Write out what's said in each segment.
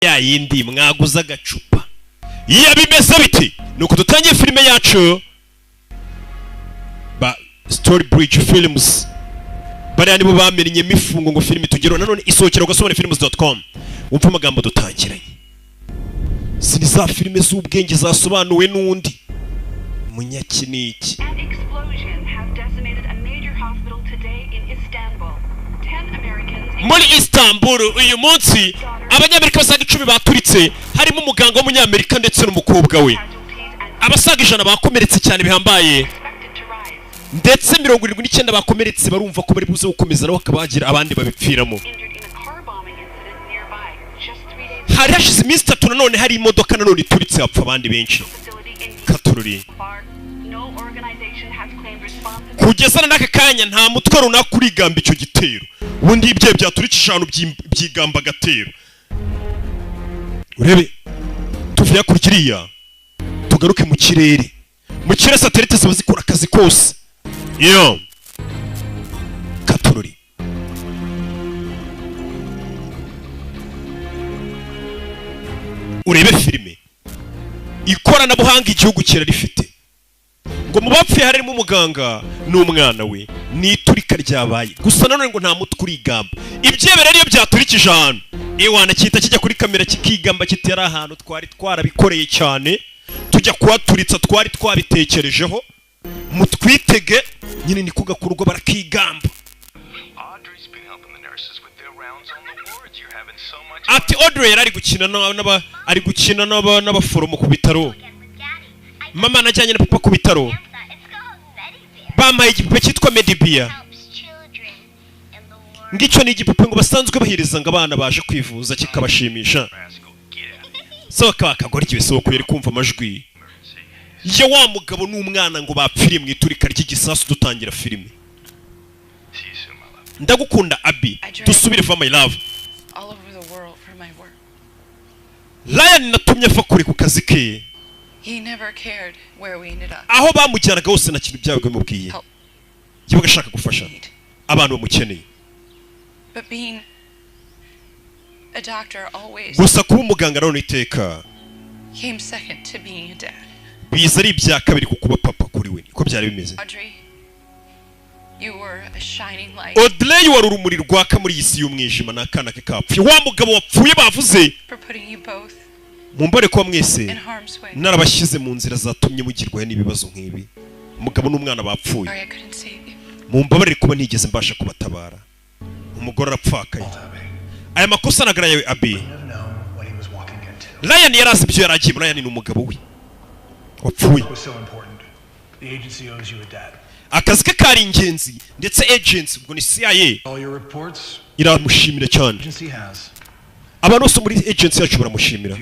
ya yindi mwaguza agacupa yabimeze biti nuko dutangiye filime yacu ba Story Bridge Films bariya nibo bamenye imifungo ngo filime tugero nanone isohokera Agasobanufilms.com umva amagambo dutangiranye sini za filime z'ubwenge zasobanuwe n'undi munyakiniki muri Istanbul uyu munsi abanyamerika basaga 10 baturitse harimo umuganga w'umunyamerika ndetse n'umukobwa we abasaga 100 bakomeretse cyane bihambaye ndetse 79 bakomeretse barumva ko bari buze gukomeza naho akabagira abandi babipfiramo hari hashize iminsi 3 nanone hari imodoka nanone ituritse hapfa abandi benshi katururi kugeza n'aka kanya nta mutwe runaka kurigamba icyo gitero ubundi ibye byaturitse 5 byigamba gatero urebe tuvuye kurikiriya tugaruke mu kirere satellite ziba zikora akazi kose yo katururi urebe filime ikoranabuhanga igihugu kera rifite ngo mu bapfuye harimo umuganga n'umwana we ni iturika ryabaye gusa nanone ngo nta mutwe urigamba ibyebere ariyo byaturikije ahantu ewana cyita kijya kuri kamera kikigamba kitera ahantu twari twarabikoreye cyane tujya kuhaturitsa twari twabitekerejeho mutwitege nyine ni kugakurwa barakigamba ati Audrey ari gukina n'abaforomo ku bitaro mama najyanye na papa ku bitaro bamaye igipupe cyitwa Medibia ngicyo ni igipupe ngo basanzwe bahiriza ngo abana baje kwivuza kikabashimisha so bakagora ikibisoko yari kumva amajwi ya wa mugabo n'umwana ngo bapfiriye mu iturika ry'igisasu dutangira filime ndagukunda Abi dusubire for my love Ryan natumye afa kuri ku kazi ke He never cared where we ended up. aho bamujyanaga hose na kintu byabwe mubwiye yibaga ashaka gufasha abantu bamukeneye But being a doctor always gusa kuba umuganga none iteka came second to being a dad. biza ari ibya kabiri kukuba papa kuri we niko byari bimeze Audrey, you were a shining light. Audrey wari urumuri rwaka muri isi y'umwijima nakana ke kapfuye wa mugabo wapfuye bavuze For putting you both mumbare ko mwese in harm's way. narabashyize mu nzira zatumye mugirwa n'ibibazo nk'ibi umugabo n'umwana bapfuye Sorry I couldn't save you. mumbabarire kuba ntigeze mbasha kubatabara umugore arapfakaye aya makosa nagara yawe Abi Ryan yarazi ibyo yaragiye Ryan ni umugabo we wapfuye akazi ke kari ingenzi ndetse agents ubwo ni CIA iramushimira cyane abantu bose muri agency yacu baramushimira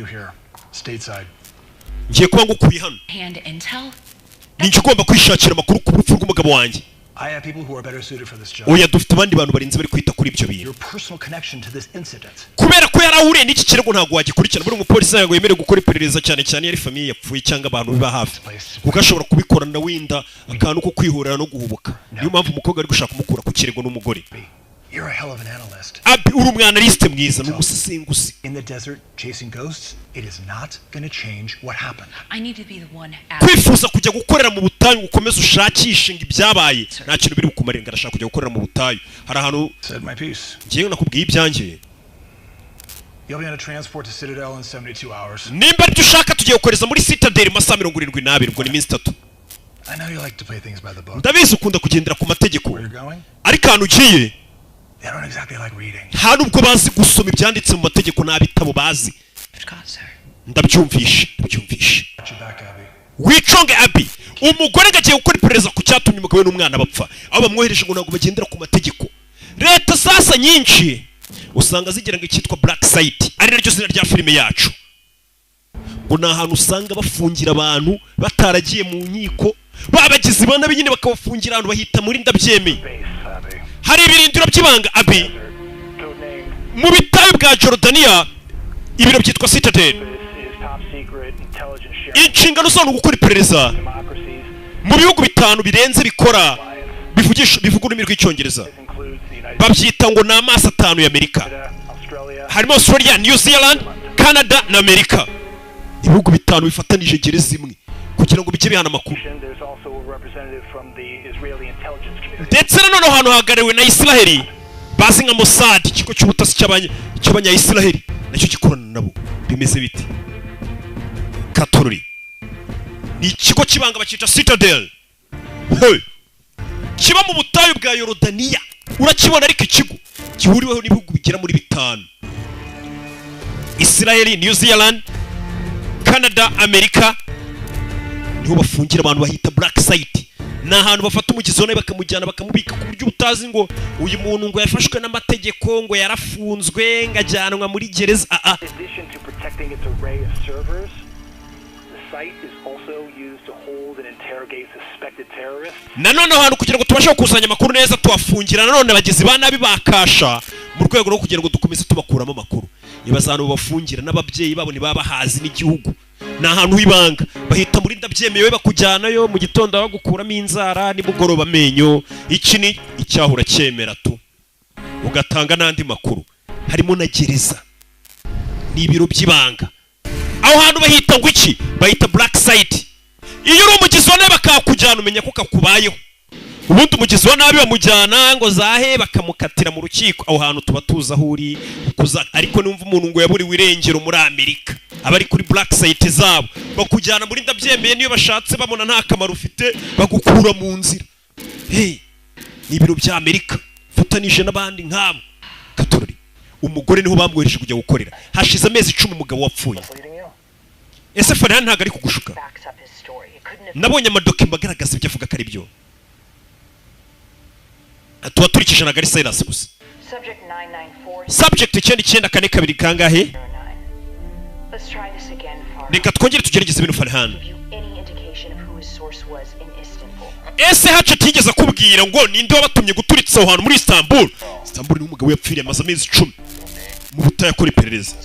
ngiye kuba ngukuye hano ninjye ugomba kwishakira amakuru ku rupfu rw'umugabo wanjye oya dufite abandi bantu barinze bari kwita kuri ibyo bintu kubera ko yarahuriye n'iki kirego ntabwo wagikurikirana buri umupolisi ntabwo yemerewe gukora iperereza cyane cyane yari famiye yapfuye cyangwa abantu biba hafi kuko ashobora kubikorana wenda akantu ko kwihorera no guhubuka niyo mpamvu umukobwa ari gushaka kumukura ku kirego n'umugore You're a hell of an analyst. Abi uri umwanaliste mwiza n'umusesenguzi. In the desert chasing ghosts, it is not going to change what happened. I need to be the one. Kwifuza kujya gukorera mu butayu ukomeza ushakisha ngo ibyabaye nta kintu biri bukumarenga arashaka kujya gukorera mu butayu hari ahantu said my piece. Ngiye nakubwiye ibyanjye. You'll be on a transport to Citadel in 72 hours. Nimba ibyo ushaka tugiye gukoreza muri Citadel masaha 72 ubwo ni minsi 3. I know you like to play things by the book. Ndabizi ukunda kugendera ku mategeko. Ariko ahantu ugiye they don't exactly like reading. Nta nubwo bazi gusoma ibyanditse mu mategeko n'abitabo bazi. Ndabyumvishe. Wiconge Abi umugore gagiye gukora iperereza ku cyatumye umugabo we n'umwana bapfa aho bamwohereje ngo ntabwo bagendera ku mategeko. Leta sasa nyinshi usanga zigira ngo icyitwa black site ari naryo zina rya filime yacu. Ngo ni ahantu usanga bafungira abantu bataragiye mu nkiko babagize bana binyine bakabafungira ahantu bahita muri ndabyemeye. Hari ibirindiro by'ibanga Abi mu bitayu bwa Jordania ibiro byitwa Citadel. Inshingano zone gukora iperereza mu bihugu bitanu birenze bikora bivuga ururimi rw'icyongereza babyita ngo ni amaso 5 y'Amerika harimo Australia, New Zealand, Canada na Amerika. Ibihugu bitanu bifatanije gereza imwe kugira ngo bijye bihana amakuru. Ndetse nanone ahantu hagariwe na Israeli bazi nka Mossad, ikigo cy'ubutasi cy'abanya-Israeli nacyo gikorana nabo. Bimeze bite? Katorori ni ikigo kibanga bakita Citadel, kiba mu butayu bwa Yorodaniya. Urakibona ariko ikigo gihuriweho n'ibihugu bigera muri bitanu: Israeli, New Zealand, Canada, Amerika. Niho bafungira abantu bahita black site. Ni ahantu bafata umugizi wa nabi bakamujyana bakamubika ku buryo utazi ngo uyu muntu ngo yafashwe n'amategeko ngo yarafunzwe ngajyanwa muri gereza. Nanone ahantu kugira ngo tubashe gukusanya amakuru neza tuwafungira nanone abagizi ba nabi bakasha mu rwego rwo kugira ngo dukomeze tubakuramo amakuru. Ibaza ahantu bafungira n'ababyeyi babo ntibaba bahazi n'igihugu. Ni ahantu h'ibanga bahita muri ndabyemewe bakujyanayo mu gitondo bagukuramo inzara nimugoroba amenyo. Iki ni icyahura cyemera tu ugatanga n'andi makuru. Harimo na gereza n'ibiro by'ibanga. Aho hantu bahita ngo iki? Bahita black site. Iyo uri umugizi wa nabi bakakujyana umenya ko kakubayeho. Ubundi umugizi wa nabi bamujyana ngo zahe bakamukatira mu rukiko. Aho hantu tuba tuza aho uri ariko numva umuntu ngo yaburiwe irengero muri Amerika abari kuri black site zabo bakujyana muri ndabyemeye niyo bashatse babona nta kamaro ufite bagukura mu nzira. Ni ibiro bya Amerika fatanije n'abandi nkabo. Katorori umugore niho bamwohereje kujya gukorera. Hashize amezi 10 umugabo wapfuye. Ese Farhan ntago ari kugushuka? Nabonye amadokima agaragaza ibyo avuga ko ari byo. Tuba turikije nagari Cyrus gusa. Subject 994 kangahe? Reka twongere tugerageze ibintu Farhan. Ese hace tigeze kubwira ngo ninde wabatumye guturitsa aho hantu muri Istanbul? Istanbul ni umugabo yapfiriye amaze amezi 10 mu butayu akora iperereza.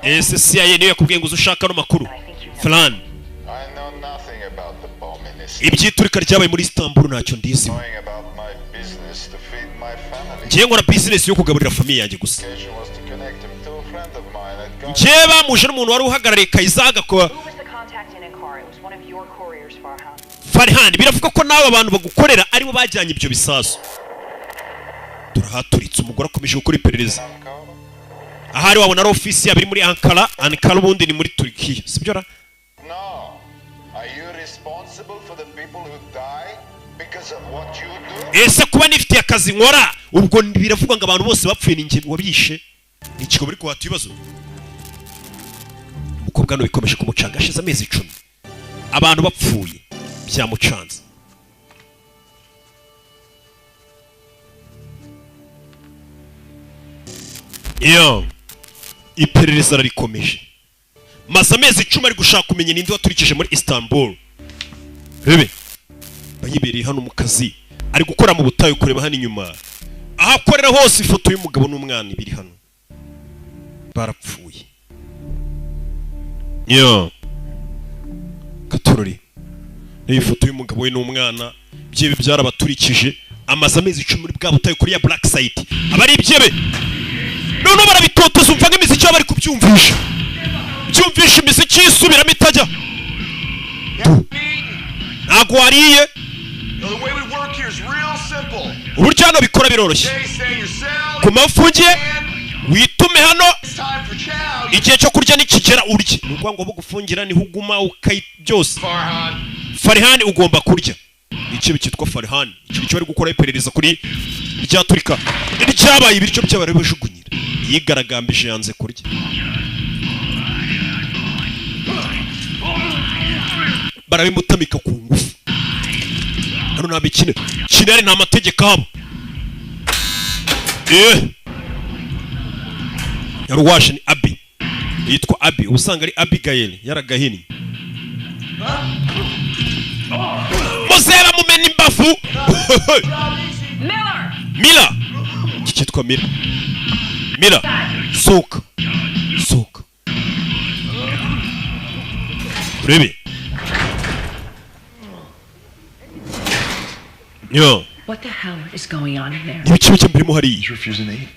Ese CIA niyo yakubwiye ngo uzushaka no makuru Farhan? Ibyiturika ryabaye muri Istanbul ntacyo ndizi. Ngiye nkora business yo kugaburira famille yanjye gusa. Ngiye bamuje n'umuntu wari uhagarariye Kaizaga ko Farhan biravuga ko nawe abantu bagukorera aribo bajyanye ibyo bisasu. Turahaturitse umugore akomeje gukora iperereza. Ahari wabona ari ofisi yabiri muri Ankara ubundi ni muri Turkiya. Sibyo ra? Ese kuba nifitiye akazi nkora ubwo biravuga ngo abantu bose bapfuye ninjye wabishe? Ni ikigo bari kuhata ibibazo. Umukobwa no bikomeje kumucanga ashize amezi 10 abantu bapfuye byamucanze. Iperereza rarikomeje. Maze amezi 10 ari gushaka kumenya ninde waturikije muri Istanbul. Bebe bayibereye hano mu kazi ari gukora mu butayu kureba hano inyuma. Aha akorera hose ifoto y'umugabo n'umwana ibiri hano. Barapfuye. Katorori iyi foto y'umugabo we n'umwana byebe byarabaturikije amaze amezi 10 muri bwa butayu kuri ya black site. Abari ibyebe none barabitotoza umva nk'imiziki bari kubyumvisha. Byumvisha imiziki isubiramo itajya. Ntago wariye. Uburyo hano bikora biroroshye. Kuma ufungiye witume hano igihe cyo kurya nikigera urye. Nuko ngo bugufungira ni huguma ukayi byose. Farhan ugomba kurya. Icyo bikitwa Farhan. Icyo bari gukora iperereza kuri rya Turika. Ryabaye ibiryo by'abari bajugunyira. Yigaragambije yanze kurya. Barabimutamika ku ngufu. Hano nabikine. Kinari nta mategeko abo. Yarwaje ni Abi. Yitwa Abi. Usanga ari Abigail yaragahini. Mozera mumena imbavu. Mila. Cyitwa Mila. Mila. Soka. Rebe. What the hell is going on in there? Nibikibe cyambere mo hari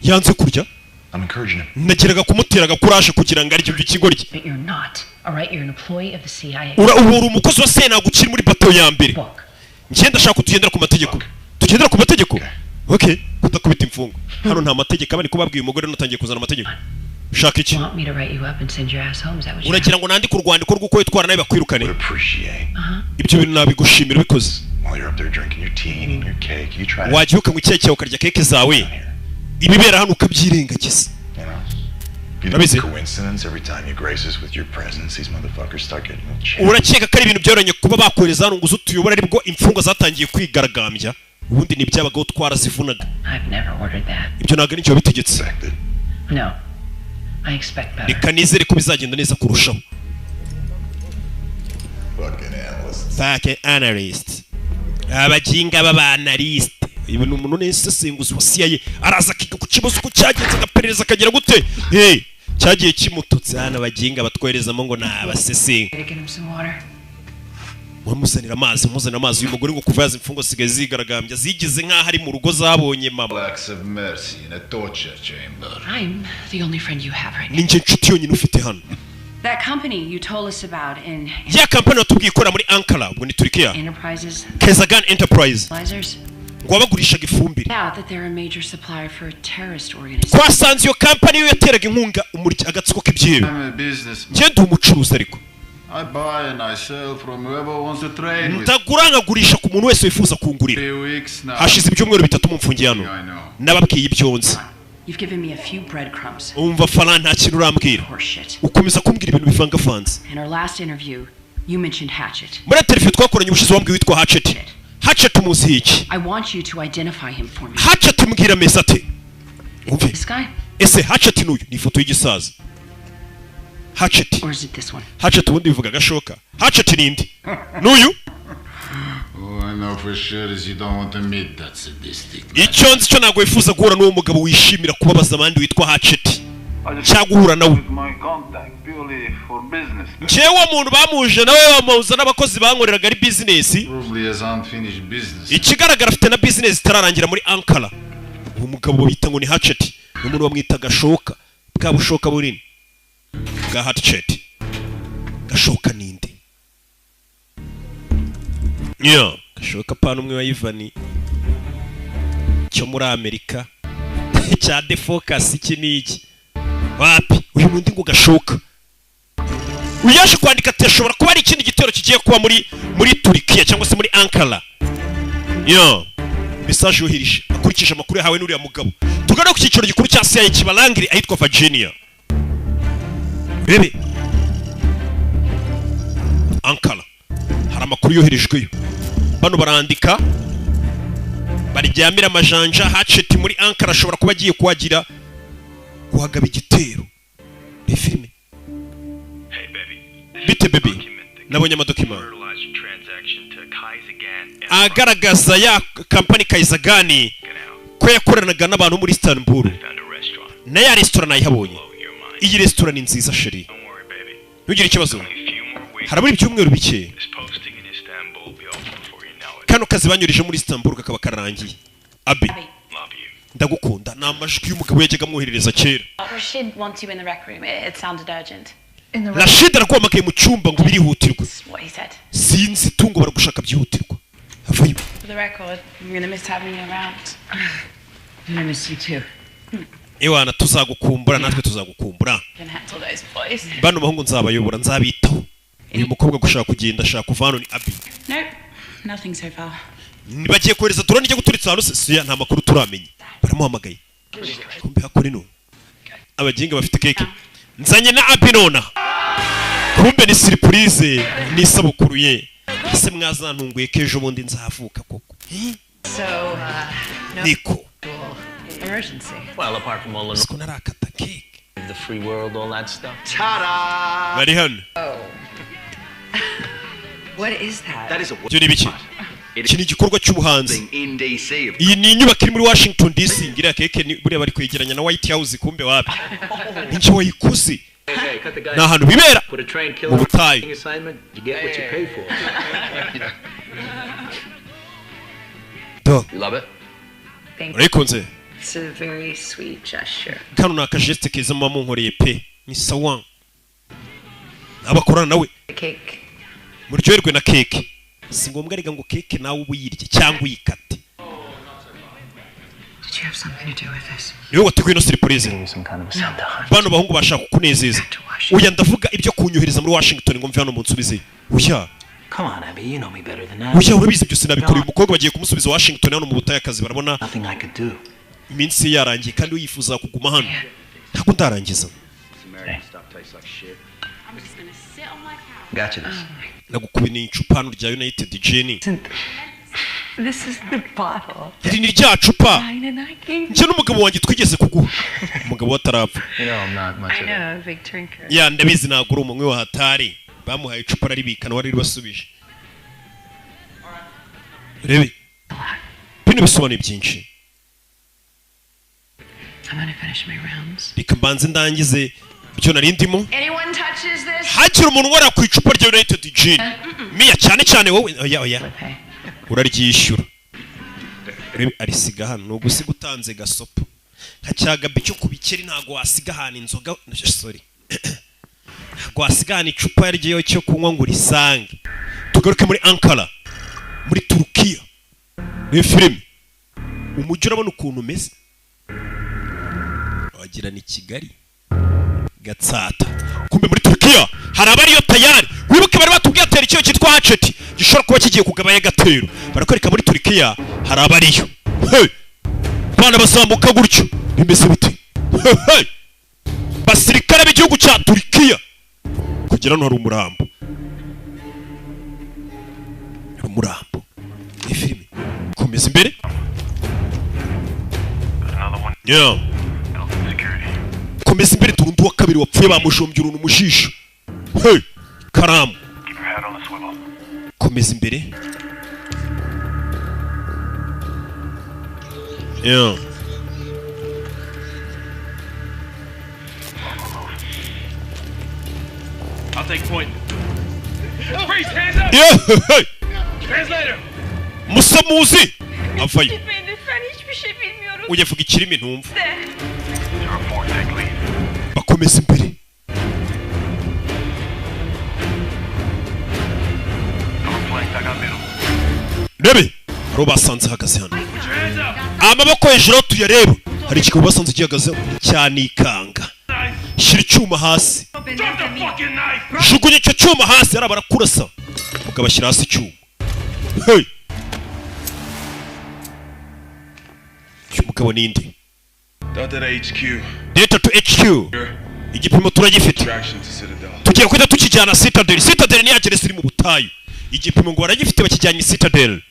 yanze kurya I'm encouraging him. ndagiraga kumuteraga kuraje kugira ngo aricyo kigoryi But you're not. All right, you're an employee of the CIA. uri umukozi wa CIA ntabwo ukiri muri bato ya mbere Book. njye ndashaka kutugendera ku mategeko tugendera ku mategeko okay kudakubita imfungo hano nta mategeko abari kubabwiye umugore natangiye kuzana amategeko ushaka iki Want me to write you up and send your ass home? Is that what you're uragira ngo nandike urwandiko rw'uko witwara nawe bakwirukane Would appreciate. ibyo bintu nabigushimira ubikoze While you're up there drinking your tea and eating your cake, you try to. wajya ukanywa icyayi cyawe ukarya keke zawe ibibera hano ukabyirengagiza You know. You Let me see. coincidence every time you grace us with your presence, these motherfuckers start getting a chance. urakeka ko ari ibintu byoroshye kuba bakohereza hano ngo uze utuyobore aribwo imfungwa zatangiye kwigaragambya ubundi ni ibyabagaho twarazivunaga I've never ordered that. ibyo ntabwo ari icyo wabitegetse Expected. No. I expect better. reka nizere ko bizagenda neza kurushaho Fucking analysts. fake analyst abaginga b'abanalist ibi ni umuntu n'insesenguzi wa CIA araza akiga ku kibazo uko cyagenze agaperereza akagira gute cyagiye kimututse hano abaginga batwoherezamo ngo ni abasesenga Get him some water. muzanira amazi uyu mugore ngo kuva yaza imfungo sigaye zigaragambya zigize nk'aho ari mu rugo zabonye mama Acts of mercy in a torture chamber. I'm the only friend you have right now. ni njye nshuti yonyine ufite hano That company you told us about in ya kampani watubwiye ikorera muri Ankara ubwo ni Turkiya Enterprises, Kezagan Enterprise Fertilizers, ngo bagurishaga ifumbire out that they're a major supplier for a terrorist organization. twasanze iyo kampani yo yateraga inkunga agatsiko k'ibyiru I'm a businessman. njye ndi umucuruzi ariko I buy and I sell from whoever wants to trade with. ndagura nkagurisha ku muntu wese wifuza kungurira 3 weeks now. hashize ibyumweru bitatu mumfungiye hano I know. nababwiye ibyo nzi You've given me a few breadcrumbs. umva fara nta kintu urambwira Horseshit. ukomeza kumbwira ibintu bivangavanze In our last interview, you mentioned Hatchet. muri televiziyo twakoranye ubushize wambwiye witwa Hatchet Hatchet umuzi iki I want you to identify him for me. Hatchet mbwira meza ate umve This guy? ese Hatchet n'uyu ni ifoto y'igisaza Hatchet Or is it this one? Hatchet ubundi bivuga agashoka Hatchet ni indi n'uyu All I know for sure is you don't want to meet that sadistic man. icyo nzi cyo ntabwo wifuza guhura n'uwo mugabo wishimira kubabaza abandi witwa Hatchet cyangwa guhura nawe My contact purely for business. njyewe muntu bamuje nawe bamuhuza n'abakozi bankoreraga ari bizinesi Probably has unfinished business. ikigaragara afite na bizinesi itararangira muri Ankara uwo mugabo bita ngo ni Hatchet ni umuntu bamwita gashoka bwa bushoka bunini bwa Hatchet gashoka ninde gashoka pana umwe wa Ivani cyo muri Amerika cya defocus iki niki wapi uyu nundi ngo gashoka uyaje kwandika ati ashobora kuba ari ikindi gitero kigiye kuba muri Turkiya cyangwa se muri Ankara message yohereje akurikije amakuru yahawe n'uriya mugabo tugana ku cyiciro gikuru cya CIA kibarangire ahitwa Virginia bebe Ankara hari amakuru yoherejweyo bano barandika baryamira amajanja Hatchet muri Ankara ashobora kuba agiye kuhagira guhagaba igitero ni filime bite baby nabonye amadokima agaragaza ya kampani Kayizagani ko yakoranaga n'abantu muri Istanbul na ya restaurant nayihabonye iyi restaurant ni nziza sheri ntugire ikibazo harabura ibyumweru bike kano kazi banyurije muri Istanbul kakaba karangiye abi ndagukunda ni amajwi y'umugabo yajyaga amwoherereza kera Rashid wants you in the rec room. It sounded urgent. In the Rashid araguhamagaye mu cyumba ngo birihutirwe That's what he said. sinzi tungo baragushaka byihutirwa avayo For the record, I'm gonna miss having you around. I'm gonna miss you too. ewana tuzagukumbura natwe tuzagukumbura Gonna handle those boys. bano bahungu nzabayobora nzabitaho uyu mukobwa gushaka kugenda ashaka kuva hano ni abi Nope, nothing so far. bagiye kohereza drone ijya guturitsa hano se nta makuru turamenye baramuhamagaye kumbe hakora ino abaginga bafite keke nzanye na abi nona kumbe ni surprise ni isabukuru ye ese mwazantunguye kejo bundi nzavuka koko So, no niko emergency. Well, apart from all the siko narakata keke the free world, all that stuff. bari hano What is that? That is a byo ni biki iki ni igikorwa cy'ubuhanzi thing in DC. iyi ni inyubako iri muri Washington DC ngira keke buriya bari kwegeranya na White House kumbe wapi ninjye wayikuze Hey, cut the guy. ni ahantu bibera Put a train mu killer butayu assignment. You get what you pay for. do You love it? Thank you. urayikunze It's a very sweet gesture. kano ni akajeste keza muba munkoreye pe ni sawa abakorana nawe The cake. muryoherwe na keke si ngombwa rega ngo keke nawe uba uyirye cyangwa uyikate Did you have something to do with this? niwe wateguye ino surprise Some kind of a Santa. bano bahungu bashaka kukunezeza oya ndavuga ibyo kunyohereza muri Washington ngo mve hano mu nsubize oya Come on, Abby, you know me better than that. oya urabizi ibyo sinabikora uyu mukobwa bagiye kumusubiza Washington hano mu butayu akazi barabona Nothing I could do. iminsi ye yarangiye kandi wifuza kuguma hano ntabwo ndarangiza Gotcha this. nagukubiniye icupa hano rya United Gin This is the bottle. iri ni rya cupa Mine and I gave njye n'umugabo wanjye twigeze kuguha umugabo watarapfa You know I'm not much I of know, a... a big drinker. ya ndabizi ntabwo uri umunywi wa hatari bamuhaye icupa araribikana wari ribasubije rebe bino bisobanuye byinshi I'm gonna finish my rounds. reka mbanze ndangize ibyo nari ndimo Anyone touches this? hakiri umuntu wara ku icupa rya United Gin miya cyane cyane wowe oya Okay. uraryishyura rebe arisiga hano ni ugusiga utanze gasopo nka cyagabi cyo kubikeri ntabwo wasiga ahantu inzoga sorry ntabwo wasiga ahantu icupa yaryo cyo kunywa ngo urisange tugaruke muri Ankara muri Turukiya ni filime umujyi urabona ukuntu umeze wagira ni Kigali Gatsata kumbe muri Turukiya hari abariyo tayari wibuke bari batubwiye atera icyo cyitwa hacheti gishobora kuba kigiye kugabanya gatero barakwereka muri Turukiya hari abariyo bana bazamuka gutyo bimeze bite basirikare b'igihugu cya Turukiya kugira no hari umurambo ni filime komeza imbere yeah komeza imbere turundu wa kabiri wapfuye bamushombye uruntu mushisha karamu komeza imbere yeah I'll take point. Freeze, hands up! yeah Translator! musamuzi avayo Ben hiçbir şey bilmiyorum. ujya vuga ikirimi ntumva Report, take lead. bakomeza imbere Don't flank, I got middle. rebe haro basanze hagaze hano Put your hands up! amaboko hejuru aho tuyareba hari ikigabo basanze gihagaze cyane ikanga Nice! shyira icyuma hasi Drop the fucking knife! jugunya icyo cyuma hasi hari abarakurasa mugabo ashyira hasi icyuma uyu mugabo ni inde Delta to HQ. Delta to HQ igipimo turagifite Traction to Citadel. tugiye kwita tukijyana Citadel ni yagerese iri mu butayu igipimo ngo baragifite bakijyanye Citadel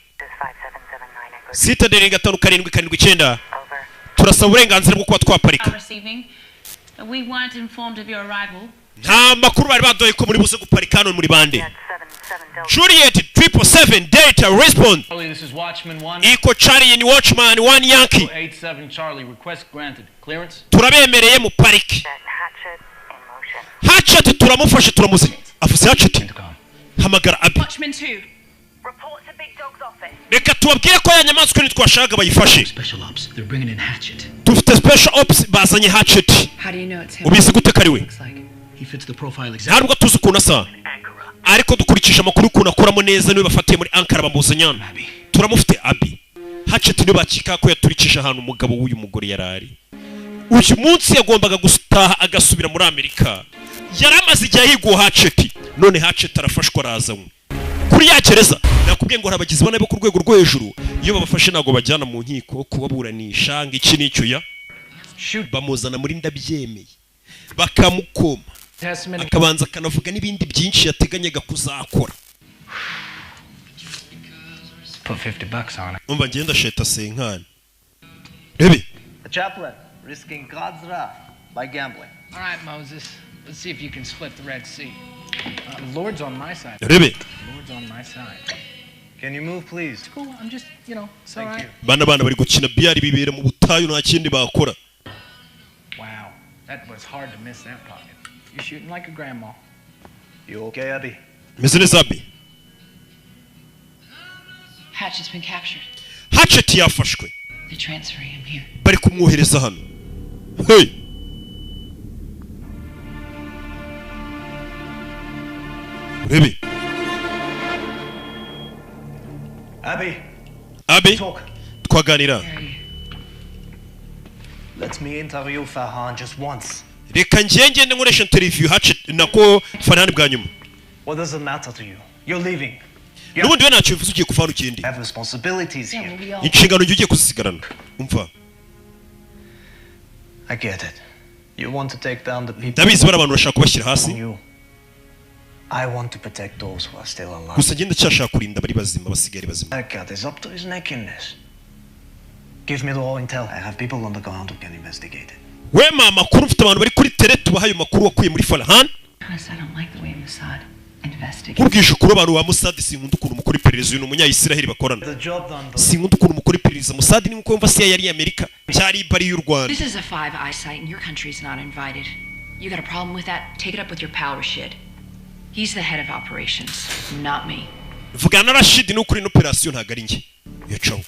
Citadel 5779 turasaba uburenganzira bwo kuba twaparika Receiving. We weren't informed of your arrival. nta makuru bari baduhaye ko muri buze guparika hano muri bande Juliet 777 Delta respond Charlie, this is Watchman 1. Eco Charlie ni Watchman 1 Yankee 87 Charlie, request granted. Clearance? turabemereye mu pariki Hatchet turamufashe turamuzanye avuze Hatchet Intercom. hamagara Abi Watchman 2. reka tubabwire ko ya nyamaswa ntitwashaka bayifashe Special ops. They're bringing in Hatchet. dufite special ops bazanye Hatchet How do you know it's him? ubizi gute kari we Looks like. He fits the profile exactly. ntabwo tuzi ukuntu asa ariko dukurikije amakuru ukuntu akoramo neza niwe bafatiye muri Ankara bamuzanyana Abby. turamufite Abi Hatchet niwe bakika ko yaturikije ahantu umugabo w'uyu mugore yarari uyu munsi yagombaga gutaha agasubira muri Amerika yari amaze igihe yiguha Hatchet none Hatchet arafashwa arazanywe kuri ya gereza nakubwiye ngo abagizi bane bo ku rwego rwo hejuru iyo babafashe ntabwo bajyana mu nkiko kubaburanisha ngo iki n'icyo ya bamuzana muri ndabyemeye bakamukoma akabanza akanavuga n'ibindi byinshi yateganyaga kuzakora Put $50 on it. umva ngenda sheta senkani rebe The chaplain, risking God's wrath by gambling. All right, Moses. Let's see if you can split the Red Sea. Lord's on my side. rebe Lord's on my side. Can you move, please? Cool. I'm just, it's all Thank right. you. bana bari gukina biyari bibera mu butayu nta kindi bakora Wow, that was hard to miss that pocket. You're shooting like a grandma. You okay, Abby? meze neza Abi Hatchet's been captured. Hatchet yafashwe They're transferring him here. bari kumwohereza hano. Hey, urebe Abi twaganira. Let me interview Farhan just once. Reka ngenge nkoresha interview Hatchet nako Farhan bwa nyuma. What does it matter to you? You're leaving. Nubundi we ntacyo bivuze ugiye kuvana ukindi. Have responsibilities here. Inshingano ugiye kuzisigarana. Umva. I get it. You want to take down the people. Ndabizi bari abantu bashaka kubashyira hasi. I want to protect those who are still alive. Gusa ngenda cyashaka kurinda bari bazima basigare bazima. That cat is up to his neck in this. Give me the raw intel. I have people on the ground who can investigate it. We mama kuru mfite abantu bari kuri tele tubahaye makuru wakuye muri Farhan. I don't like the way Mossad investigates. Kurwisha kuri abantu ba Mossad sinkunda ukuntu mukora iperereza uyu umunya-Israel bakorana. Sinkunda ukuntu mukora iperereza Mossad ni uko mva CIA yari Amerika cyari bari y'u Rwanda. This is a 5 eyesight and your country's not invited. You got a problem with that? Take it up with your pal Rashid. He's the head of operations, not me. Vugana na Rashid ni ukuri operation ntago ari nge. Yacaho.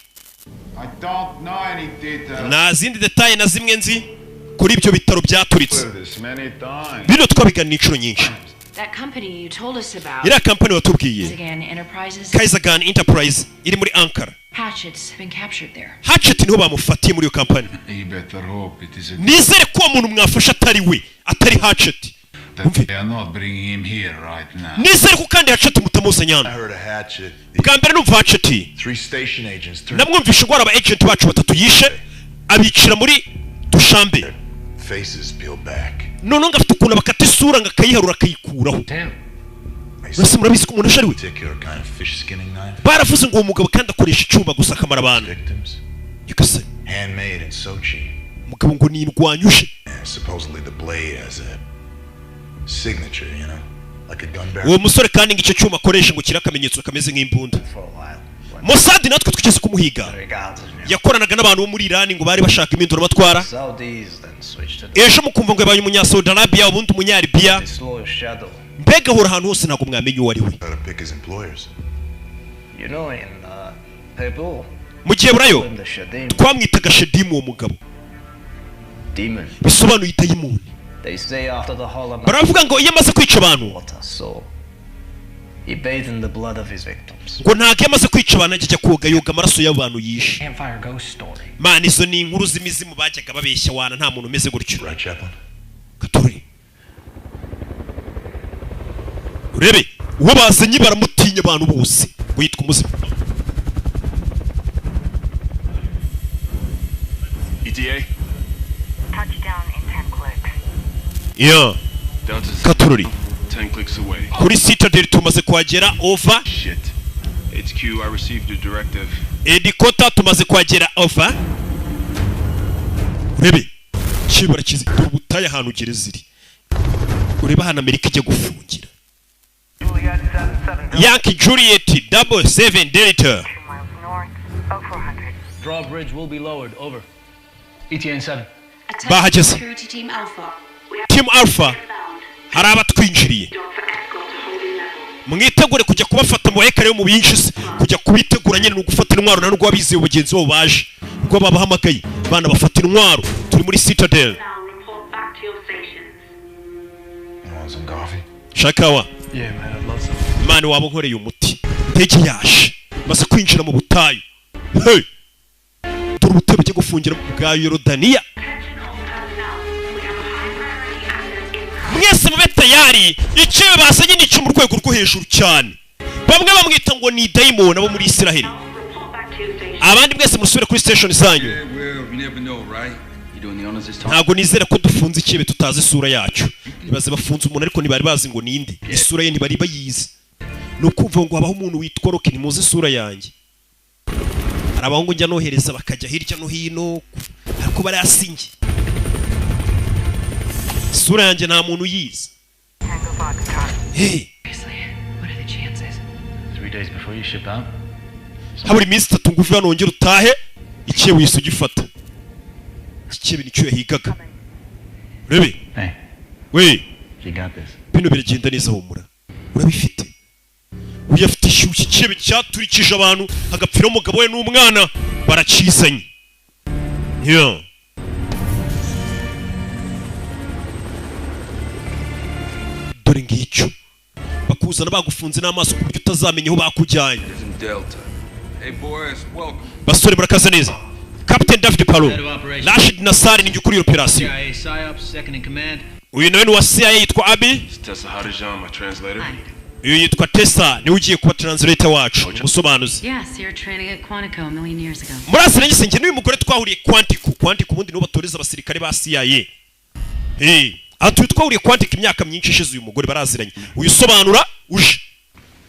I don't know any details. Na zindi detail na zimwe nzi kuri ibyo bitaro byaturitse. Bino twabiganira inshuro nyinshi. That company you told us about. Ira company watubwiye. Kaizagan Enterprise iri muri Ankara. Hatchet's been captured there. Hatchet niho bamufatiye muri iyo company. Nizere ko umuntu mwafasha atari we, atari Hatchet. They are not bringing him here right now. Nizere ko kandi Hatchet mutamuzanyana. I heard a Hatchet. Bwa mbere numva Hatchet. 3 station agents. Namwumvishe ngo aba agent bacu batatu yishe abicira muri dushambe. Faces peel back. None ngafite ukuntu bakata isura ngakayiharura akayikuraho. Bose murabizi ko umuntu ashari we. Baravuze ngo uwo mugabo kandi akoresha icyuma gusa akamara abantu. Yukase. Handmade in Sochi. Mugabo ngo ni indwanyuje. Supposedly the blade has a signature, you know, like a gun barrel. Uwo musore kandi ngicyo cyuma akoresha ngo kirakamenyetso kameze nk'imbunda. Mossad natwe twigeze kumuhiga. Yakoranaga n'abantu bo muri Iran ngo bari bashaka iminduro batwara. Ejo mukumva ngo yabaye umunya Saudi Arabia ubundi umunya Libya. Mbega hora ahantu hose ntago mwamenye uwo ari we. Mu gihe burayo twamwitaga Shedimu uwo mugabo. Bisobanuye dayimoni. Baravuga ngo iyo amaze kwica abantu He bathed in the blood of his victims. Ngo ntago yamaze kwica abantu ajya koga yoga amaraso y'abantu yishe. Man izo ni inkuru z'imizimu bajyaga babeshya wana nta muntu umeze gutyo. Katori. Urebe uwo bazanye baramutinya abantu bose ngo yitwa umuzimu. ETA. Touchdown in 10 clicks. Yeah. Katori. 10 clicks away. Kuri Citadel tumaze kuhagera over. Shit. HQ, I received a directive. Edikota tumaze kuhagera over. Urebe kibara kizi ubutaye ahantu gereziri. Ureba hana Amerika ijya gufungira. Yankee Juliet 77 Delta. Drawbridge will be lowered. Over. ETA 7. Bahageze. Team Alpha. Hari abatwinjiriye. Mwitegure kujya kubafata mu ekare yo mu binjize kujya kubitegura nyene no gufata intwaro na nubwo abize ubugenzi bo baje ubwo babahamagaye bana bafata intwaro turi muri Citadel. Shakawa. Yeah, man, I love some. Mani wabo nkoreye umuti. Ndege yaje. Maze kwinjira mu butayu. Hey. Turi butebe cyo gufungira bwa Yorodaniya. Mwese mube tayari icyo basanye ni cyo mu rwego rwo hejuru cyane. Bamwe bamwita ngo ni daimon abo muri Israel. Abandi mwese musubire kuri station zanyu. Ntago nizera ko dufunze ikibe tutazi isura yacu. Nibaze bafunze umuntu ariko ntibari bazi ngo ninde. Isura ye ntibari bayizi. Nukumva ngo habaho umuntu witwa Rock nimuze isura yanjye. Arabaho ngo njya nohereza bakajya hirya no hino ariko barayasinge. Isura yanjye nta muntu yizi. Hey. What are the chances? 3 days before you ship out. Haburi minsi 3 nguvu yanongera utahe ikiye wise ugifata. Ikiye nicyo yahigaga. Rebe. Hey. We. You got this. Bino biragenda neza humura. Urabifite. Uyafite ishyushye ikiye cyaturikije abantu agapfira umugabo we n'umwana baracizanye. Yeah. Dore ngicyo bakuzana bagufunze n'amaso ku buryo utazamenya aho bakujyanye. Basore murakaza neza. Captain David Palo, Rashid Nassar ni ukuri operation. Uyu nawe ni wa CIA yitwa Abi. Uyu yitwa Tessa ni ugiye kuba translator wacu umusobanuzi. Murasire nyise nge n'uyu mugore twahuriye Quantico ubundi nibo batoreza abasirikare ba CIA. Atu twahuriye Quantico imyaka myinshi ishize uyu mugore baraziranye. Uyu sobanura uje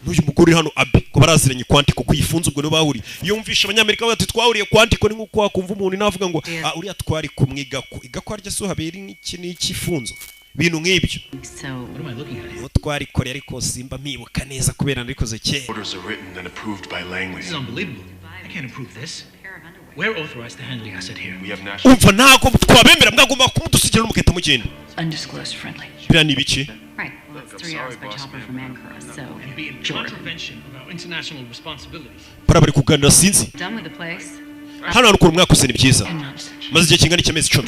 n'uyu mugore hano Abi ko baraziranye Quantico kuyifunza ubwo no bahuri. Iyo umvisha abanyamerika bati twahuriye Quantico ni nkuko wakumva umuntu navuga ngo uriya twari kumwiga ko igako arya so habera iki n'ikifunzo. Bintu nk'ibyo. Twari kore ariko simba mpibuka neza kubera narikoze cye. Orders are written and approved by Langley. This is unbelievable. I can't approve this. We're authorized to handle the asset here. We have national. Umva ntago twabemera mwagomba kumudusigira n'umuketa mugenda. Undisclosed friendly. Bira ni biki? Right. Well, it's 3 hours by chopper from Ankara, so. And be in contravention of our international responsibilities. Para bari kuganira sinzi. Done with the place. Hano harukuru mwakoze ni byiza. Maze igihe kingana cy'amezi 10.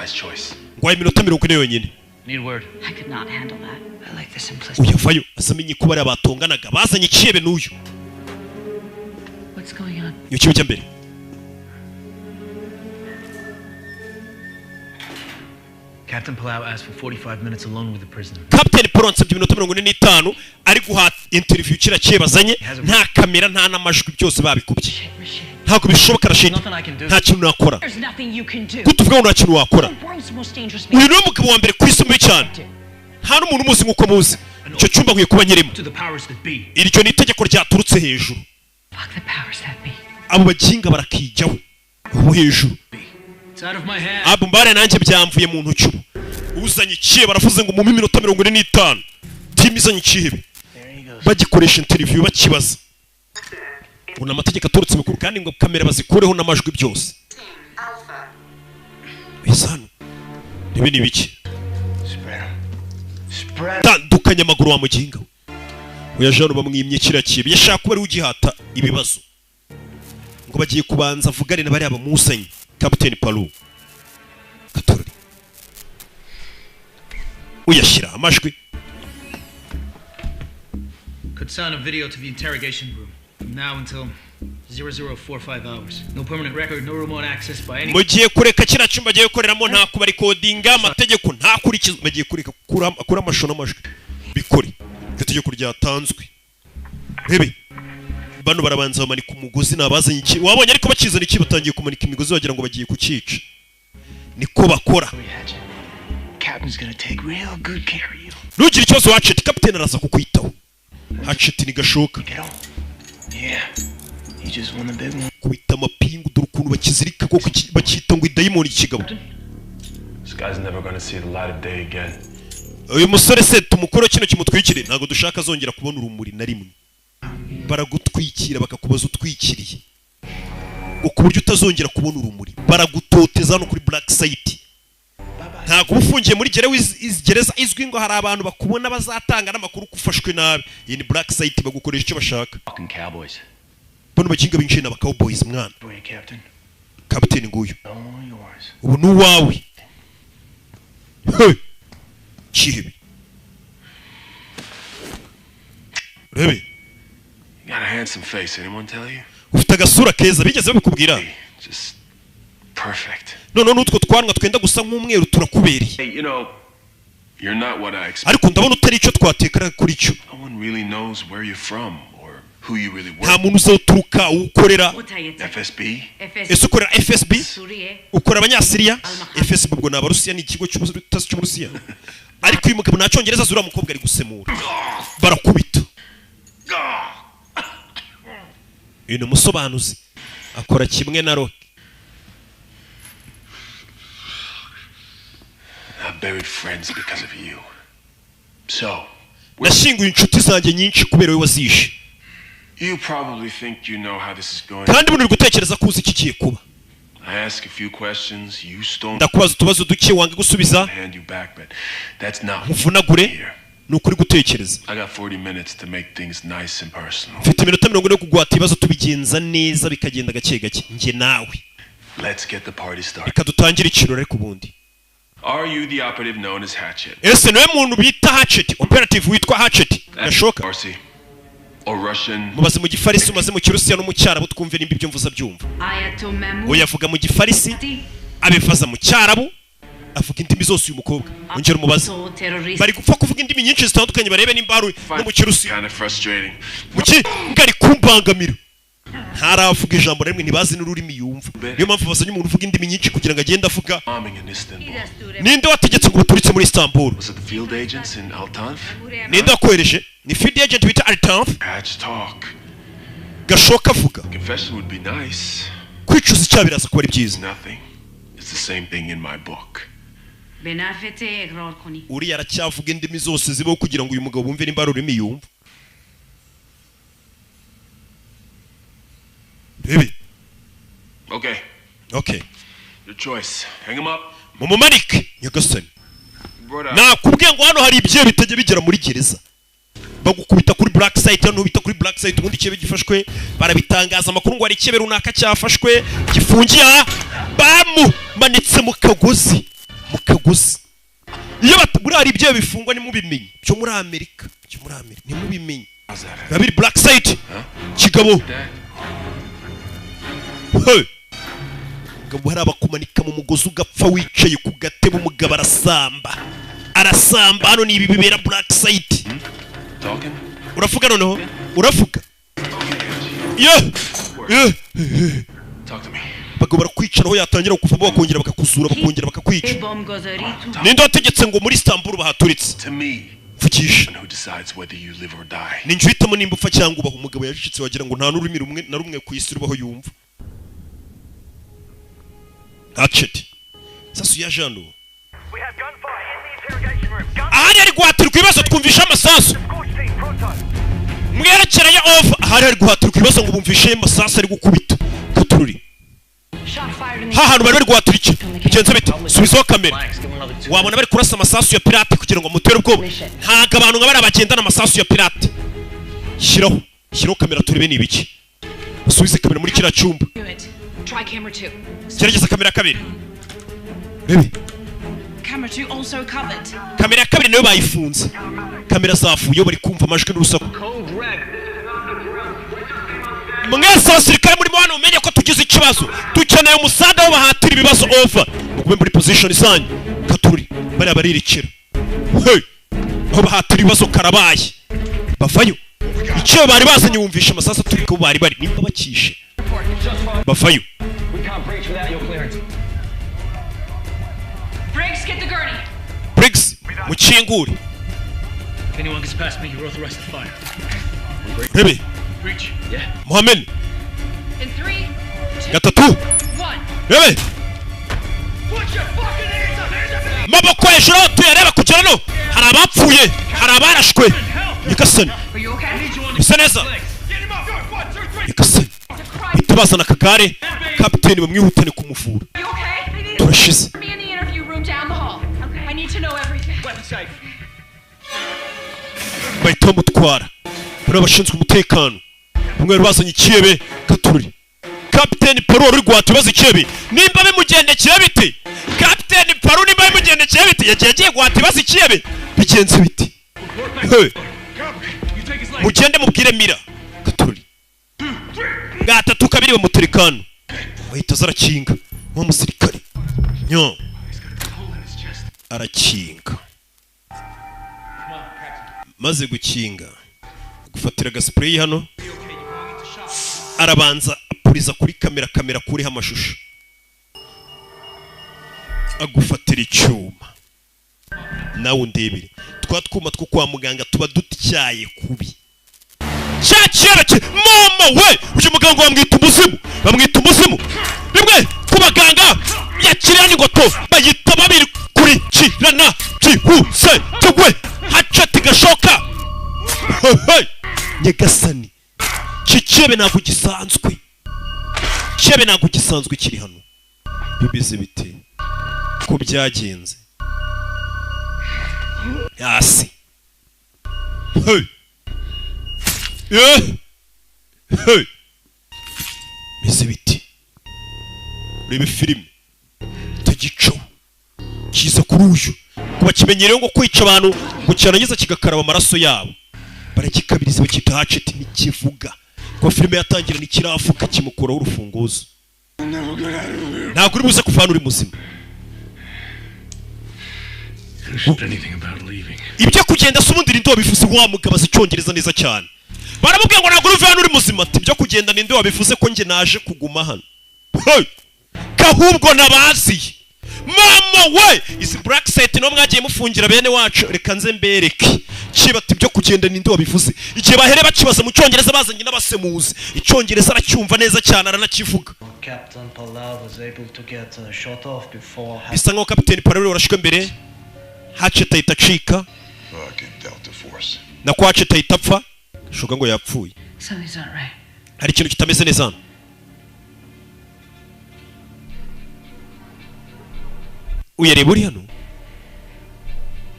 Wise choice. Ngwaye iminota 40 yonyine. Need word. I could not handle that. I like the simplicity. Uyafayo asamenye ko bari abatonganaga bazanye kiyebe n'uyu. What's going on? Yo kibe cyambere. Captain Palau asked for 45 minutes alone with the prisoner. Captain Palau nsabye iminota 45 ari guha interview kira cyebazanye nta kamera nta namajwi byose babikubye. Ntabwo bishoboka Rashid. Nta kintu nakora. Kutuvuga ngo nta kintu wakora. Uyu ni umugabo wa mbere ku isi muri cyane. Nta n'umuntu umuzi nk'uko muzi. Icyo cyumba nkwiye kuba nyirimo. Iryo ni itegeko ryaturutse hejuru. Abo baginga barakijyaho. Ubu hejuru. Abo mbare nanjye byamvuye mu ntoki ubu. Uzanye ikihe baravuze ngo mu minota 45. Team izanye ikihe. Bagikoresha interview bakibaza. Una amategeko aturutse mukuru kandi ngo kamera bazikureho n'amajwi byose. Isano. Nibe ni biki? Tandukanya amaguru wa muginga. Uyajana bamwimye kirakibe. Yashaka kuba ari ugihata ibibazo. Ngo bagiye kubanza avugane na bari abamusanye. Captain Palau. Katorori. Uyashira amajwi. Could sign a video to the interrogation room. From now until 0045 hours. No permanent record, no remote access by any. Mugiye kureka kira cyumba giye gukoreramo nta kuba recordinga amategeko nta kurikiza bagiye kureka kura amashono amajwi. Bikore. Itegeko ryatanzwe. Rebe. Bano barabanza bamanika umugozi nabazanye iki. Wabonye ariko bakizana iki batangiye kumanika imigozi bagira ngo bagiye kucica. Niko bakora. Captain's gonna take real good care of you. Nugira ikibazo Hatchet, Captain araza kukwitaho. Hatchet ni gashoka. Yeah. You just won the big one. Kubita amapingu dore ukuntu bakizirika ko bakita ngo idayimoni ikigabo. This guy's never gonna see the light of day again. Uyu musore se tumukoro kino kimutwikire ntago dushaka zongera kubona urumuri na rimwe. Baragutwikira bakakubaza utwikiriye. Uko buryo utazongera kubona urumuri. Baragutoteza no kuri black site. Ntago ufungiye muri gereza izwi ngo hari abantu bakubona bazatanga n'amakuru kufashwe nabi. Iyi ni black site bagukoresha icyo bashaka. Fucking cowboys. Bano bakinga binjye n'aba cowboys mwana. Captain. Captain nguyu. Ubu nuwawe. Chibi. Rebe. You got a handsome face, anyone tell you? Ufite agasura keza bigeze babikubwira. Just perfect. No nutwo twanwa twenda gusa nk'umweru turakubereye. Hey, you know, you're not what I expect. Ariko ndabona utari icyo twatekara kuri cyo. No one really knows where you're from or who you really work. Nta muntu uzoturuka ukorera FSB. Ese ukorera FSB? Ukora abanyasiriya? FSB ubwo n'abarusiya ni ikigo cy'ubutasi cy'uburusiya. Ariko uyu mugabo nacyongereza zura mukobwa ari gusemura. Barakubita. Uyu musobanuzi akora kimwe na Rock. I buried friends because of you. So, nashinguye inshuti zanjye nyinshi kubera we wazishe. You probably think you know how this is going. Kandi buno gutekereza kuzi iki kiye kuba. I ask a few questions, you stone. Ndakubaza utubazo duke wange gusubiza. Hand you back, but that's not. Muvunagure. Nukuri gutekereza. I got 40 minutes to make things nice and personal. Mfite iminota 40 yo kugwata ibibazo tubigenza neza bikagenda gake gake. Nge nawe. Let's get the party started. reka dutangire ikirori ariko ubundi. Are you the operative known as Hatchet? Ese niwe muntu bita Hatchet, operative witwa Hatchet. Gashoka. Farsi or Russian? Mubaze mu gifarisi, umaze mu kirusiya no mu cyarabu twumve nimba ibyo mvuza byumva. Oya avuga mu gifarisi, abifaza mu cyarabu, avuga indimi zose uyu mukobwa. Ongera umubaze. Bari gupfa kuvuga indimi nyinshi zitandukanye barebe nimba ari no mu kirusiya. Kind of frustrating. Muki ngari kumbangamira. Ntaravuga ijambo rimwe ntibazi n'ururimi yumva. Niyo mpamvu bazanye umuntu uvuga indimi nyinshi kugira ngo agende avuga. Ninde wategetse ngo baturitse muri Istanbul? Was it the field agents in Altanf? Ninde wakohereje? Ni field agent bita Altanf? Hatch talk. Gashoka avuga. Confession would be nice. Kwicuza icyaha biraza kuba ari byiza. Nothing. It's the same thing in my book. Uriya aracyavuga indimi zose zibaho kugira ngo uyu mugabo bumve nimba ari ururimi yumva. Baby. Okay. Your choice. Hang him up. Mumumanike nyagasani. Nakubwiye ngo hano hari ibyo bitajya bigera muri gereza. Bagukubita kuri black site, hano bita kuri black site ubundi cyebe gifashwe barabitangaza amakuru ngo ari cyebe runaka cyafashwe gifungiye bamu manitse mu kagozi. Iyo batubura hari ibyo bifungwa ni mubimenye. Cyo muri Amerika ni mubimenye. Babiri black site. Kigabo. Hey. Gabo hari abakumanika mu mugozi ugapfa wicaye ku gatebo umugabo arasamba hano ni ibi bibera black site. Uravuga noneho uravuga. Talk to me. Bagabo barakwicaraho yatangira kuvamo bakongera bakakuzura bakongera bakakwica. Ninde wategetse ngo muri Istanbul bahaturitse? To me. Vugisha. Who decides whether you live or die? Ninjye uhitamo nimba upfa cyangwa ubaho. Umugabo yacicitse wagira ngo nta n'ururimi rumwe na rumwe ku isi rubaho yumva. Hatchet. Sasa yaje hano. Ahari ari guhatirwa ibibazo twumvisha amasasu. Mwerekeranye off. Ahari ari guhatirwa ibibazo ngo bumvishe amasasu ari gukubita. Katururi. Hantu bari guhatira iki? Bigenze bite? Subizaho kamera. Wabona bari kurasa amasasu ya pirate kugira ngo mutere ubwoba. Ntago abantu nka bari abagendana amasasu ya pirate. Shyiraho kamera turebe ni ibiki. Subize kamera muri kiriya cyumba. Try camera 2. Gerageza kamera kabiri. Baby. Camera 2 also covered. Kamera kabiri nayo bayifunze. Kamera zafuye bari kumva amajwi n'urusaku. Mwese abasirikare muri mwana umenye ko tugize ikibazo. Dukeneye umusada wo bahatira ibibazo over. Mugube muri position zanyu. Katuri bari abaririkira. Hey. Aho bahatira ibibazo karabaye. Bavayo. Icyo bari bazanye wumvisha amasasa turi ko bari nimba bakishe. Bavayo. Briggs, get the gurney. Briggs, mukingure. If anyone gets past me, you're authorized to fire. Rebe. Breach. Yeah. Mohammed. In 3, 2, Gatatu. 1. Rebe. Put your fucking hands up! Maboko hejuru tuyareba kugera no. Hari abapfuye, hari abarashwe. Nyagasani. Are you okay? Bisa neza. Nyagasani. Itabazana akagare. Kapiteni bamwihutane kumuvura. Are you okay? Turashize. Me in the interview room down the hall. Okay. I need to know everything. Weapon safe. Bahita bamutwara. Bari abashinzwe umutekano. Bamwe bazanye ikiyebe Katururi. Kapiteni Paru uri guhata ibibazo ikiyebe. Nimba bimugendekeye bite? Kapiteni Paru nimba bimugendekeye bite? Yagiye guhata ibibazo ikiyebe. Bigenze bite? Hey. Mugende mubwire Mira. Katururi. Gatatu kabiri bamutekano. Bahita zarakinga. Wa musirikare. Nyo. Arakinga. Maze gukinga. Gufatira gaspray hano. Arabanza apuriza kuri kamera kuriho amashusho. Agufatira icyuma. Nawe ndebere. Twatwuma two kwa muganga tuba dutyaye kubi. Cyakireke mama we uyu muganga bamwita umuzimu. Rimwe kubaganga yakiranye ngoto bayita babiri kuri kirana cyihuse tugwe Hatchet Gashoka. Hey. Nyagasani. Kicebe ntabwo gisanzwe. Kicebe ntabwo gisanzwe kiri hano. Bimeze bite? Ko byagenze. Yasi. Hey. Yeah. Hey. Bimeze bite? urebe filime tagico kiza kuri uyu kuba kimenyereye ngo kwica abantu ngo cyarangiza kigakaraba amaraso yabo barakikabiriza bakita haceti n'ikivuga ko filime yatangira n'ikirafuka kimukuraho urufunguzo ntabwo uri buze kuvana uri muzima ibyo kugenda se ubundi ninde wabivuze wa mugabo azi icyongereza neza cyane baramubwiye ngo ntabwo uri vana uri muzima ati ibyo kugenda ninde wabivuze ko njye naje kuguma hano kahubwo nabaziye mama we izi black site no mwagiye mufungira bene wacu reka nze mbereke kibati ibyo kugenda ninde wabivuze igihe bahere bakibaza mu cyongereza bazanye n'abasemuzi icyongereza aracyumva neza cyane aranakivuga Captain Palau was able to get shot off before bisa nkaho kapiteni Palau warashwe mbere haceta itacika na kwa haceta itapfa shuga ngo yapfuye Something's not right. hari ikintu kitameze neza hano uyareba uri hano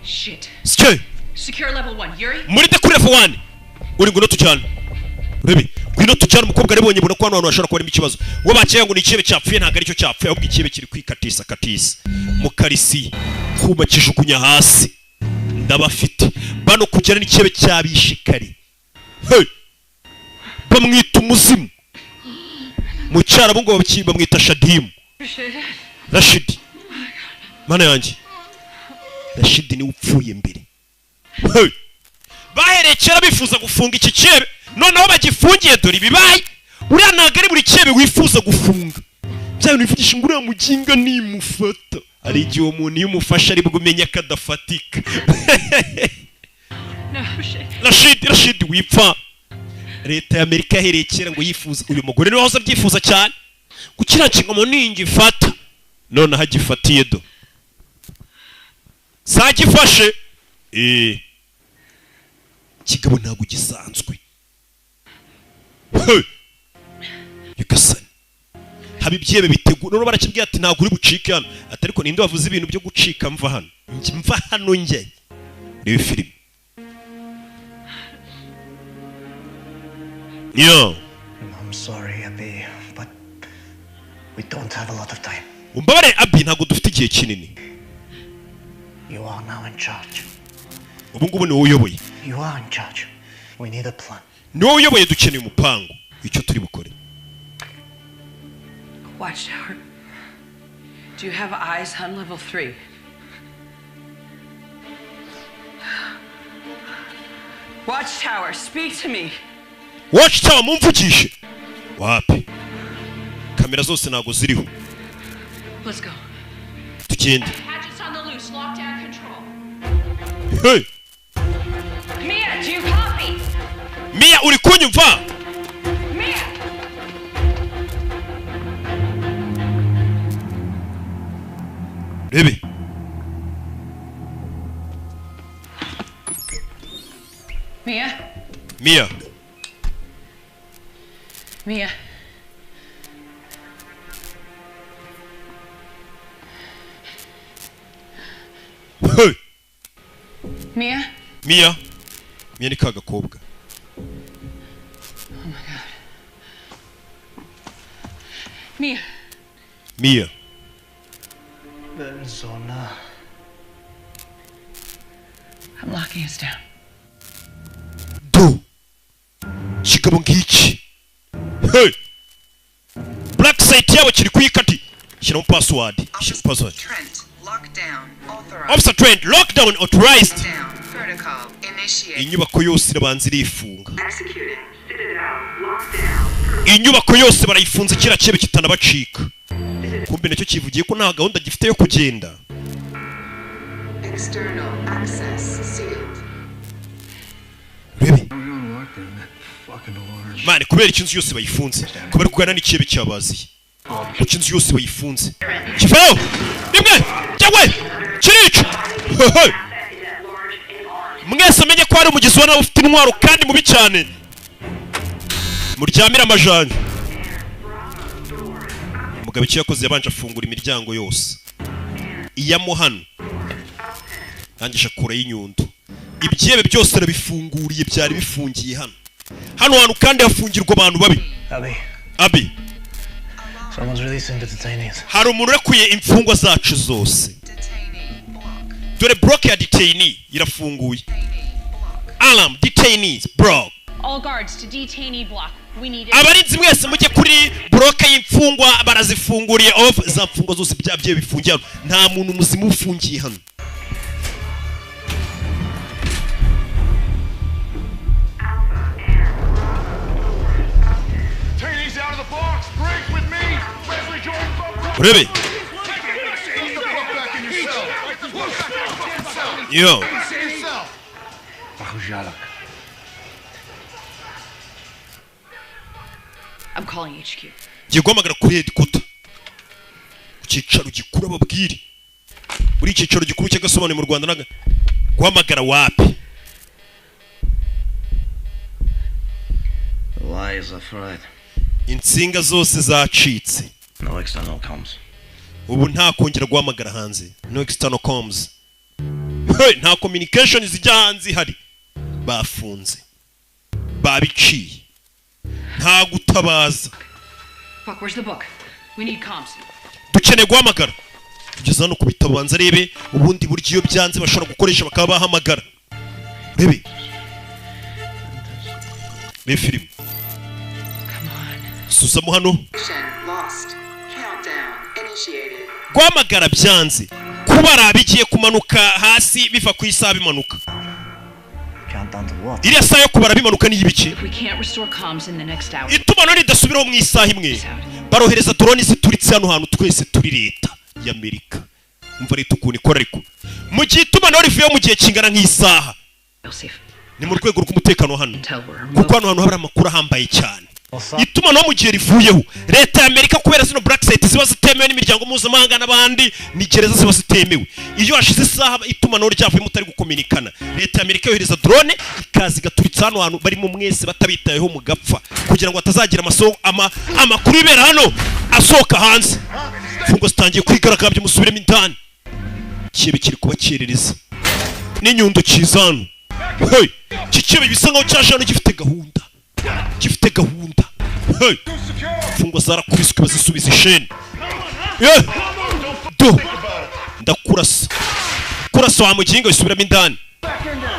Shit. Sike Secure level 1. Yuri? muri de kuri level 1 uri ngo tujyana urebe kwino tujyana umukobwa arebonye buna ko hano hashobora kuba ikibazo wo bakeye ngo ni ikibe cyapfuye ntago ari cyo cyapfuye ahubwo ikibe kiri kwikatisa mu karisi kuma kijukunya hasi ndabafite bano kugera n'ikibe cyabishikari bamwita umuzimu mu cyara bo ngo bamwita Shadimu Rashidi mana yanjye Rashidi ni upfuye mbere baherekera bifuza gufunga iki cyebe noneho bagifungiye dore bibaye uriya ntago ari buri cyebe wifuza gufunga bya bintu bivugisha ngo uriya muginga nimufata ari igihe umuntu iyo umufasha ari bwumenya akadafatika Rashidi wipfa leta ya Amerika yaherekera ngo yifuza uyu mugore niwe wahoze abyifuza cyane gukirakinga mu ningi fata none hagifatiye do sagifashe kigabo ntago gisanzwe yugasani haba ibyebe bitegura none barakibwiye ati ntago uri bucike hano ati ariko ninde wavuze ibintu byo gucika mva hano njye reba filime yo I'm sorry, Abby, but we don't have a lot of time. umbabare Abby ntago dufite igihe kinini You are now in charge. ubu ngubu ni wowe uyoboye You are in charge. We need a plan. ni wowe uyoboye dukeneye umupango icyo turi bukore Watchtower. Do you have eyes on level 3? Watchtower, speak to me. Watchtower mumvugishe wapi kamera zose ntago ziriho Let's go. tugende Hatchets on the loose, lockdown control. hey Mia, do you copy? Mia uri kunyumva Mia! rebe Mia? Mia Mia? hey Mia? Mia ni kagakobwa Oh my god. Mia. Mia Zona. I'm locking us down. do kigabo ngiki hey black site yabo kiri kwikati shyiramo password Trent, lockdown, authorized. Officer Trent, lockdown authorized. Down, protocol, initiate. Inyubako yose irabanza irifunga. Executed. Citadel, lockdown. Inyubako yose barayifunze kira cyebe kitanabacika. Kumbe nacyo kivugiye ko nta gahunda gifite yo kugenda. External access sealed. Rebe. Mane kubera ikinzu yose bayifunze. Kubera kugana n'icyebe cyabaziye. Ikinzu yose bayifunze. Kivayo. Nimwe. Cyangwe. Kirica. Mwese amenye ko ari umugizi wa nawe ufite intwaro kandi mubi cyane. Muryamira amajanja. Umugabo icyo yakoze yabanje afungura imiryango yose. Iyamo hano. Nangisha kure y'inyundo. Ibyebe byose arabifunguriye byari bifungiye hano. Hano hantu kandi hafungirwa abantu babi. Abi. Abi. Someone's releasing the detainees. hari umuntu urekuye imfungwa zacu zose. Dore block ya detainee irafunguye. Alarm, detainees, bro. All guards to detainee block. We need it. Abarinzi mwese mujye kuri block y'imfungwa barazifunguriye off za mfungwa zose byabye bifungiye. Nta muntu muzima ufungiye hano. Detainees out of the box. Break with me. Wesley Jordan. Urebe. Yo. I'm calling HQ. Giye guhamagara kuri headquarter. Ku cyicaro gikuru ababwire. Uri cyicaro gikuru cy'Agasobanuye mu Rwanda naga. Guhamagara wapi? The wires are fried. Insinga zose zacitse. No external comms. Ubu nta kongera guhamagara hanze. No external comms. Hey, nta communication zijya hanze hari. Bafunze. Babiciye. Nta gutabaza. Fuck, where's the book? We need comms. Dukeneye guhamagara. Tugeze hano kubitabanza rebe ubundi buryo iyo byanze bashobora gukoresha bakaba bahamagara. Rebe. Be film. Susamo hano. Lost. Countdown initiated. Guhamagara byanze. Kubara abigiye kumanuka hasi biva ku isaha bimanuka. Countdown to what? Iriya saha yo kubara bimanuka ni ibiki? If we can't restore comms in the next hour. Itumano ridasubiraho mu isaha imwe. Barohereza drone zituritse hano hantu twese turi leta ya Amerika. Umva leta ukuntu ikora ariko. Mu gihe itumano rivuye mu gihe kingana nk'isaha. Ni mu rwego rw'umutekano hano. Kuko hano hantu hari amakuru ahambaye cyane. Itumano mu gihe rivuyeho leta ya Amerika kubera zino black site ziba zitemewe n'imiryango mpuzamahanga n'abandi ni gereza ziba zitemewe. Iyo hashize isaha itumano ryavuye mutari gukominikana leta ya Amerika yohereza drone ikazi igaturitsa hano hantu barimo mwese batabitayeho mu gapfa kugira ngo atazagira amakuru ibera hano asohoka hanze. Fungo zitangiye kwigaragambya musubiremo indani. Kibe kiri kubakerereza n'inyundo kizano. Hey, kikibe bisa nkaho cyaje hano gifite gahunda. Gifite gahunda. Hey, fungo zarakubiswe bazisubiza isheni. Yeah. Do. Ndakurasa. Kurasa wa mugingo isubiramo indani.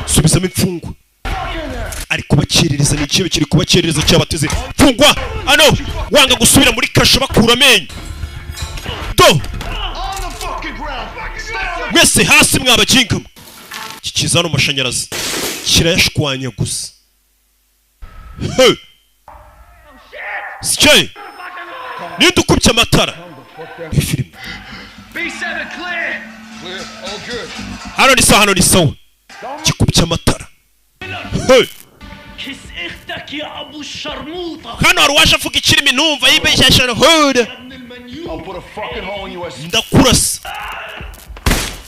Subizamo imfungwa. Ari kubakerereza ni kibe kiri kubakerereza cyabateze. Fungwa. Ano, wanga gusubira muri kasho bakura amenyo. Do. Mwese hasi mwabaginga. Kikizano mashanyarazi. Kirayashwanya gusa. Hey. Sike. Nindukubye amatara. Film. B7 clear. Clear. All good. Hano ni sawa. Kikubye amatara. Hey. Hano arwasha fuka ikirimi numva yibeshya hood. I'll put a fucking hole in you. Ndakurasa.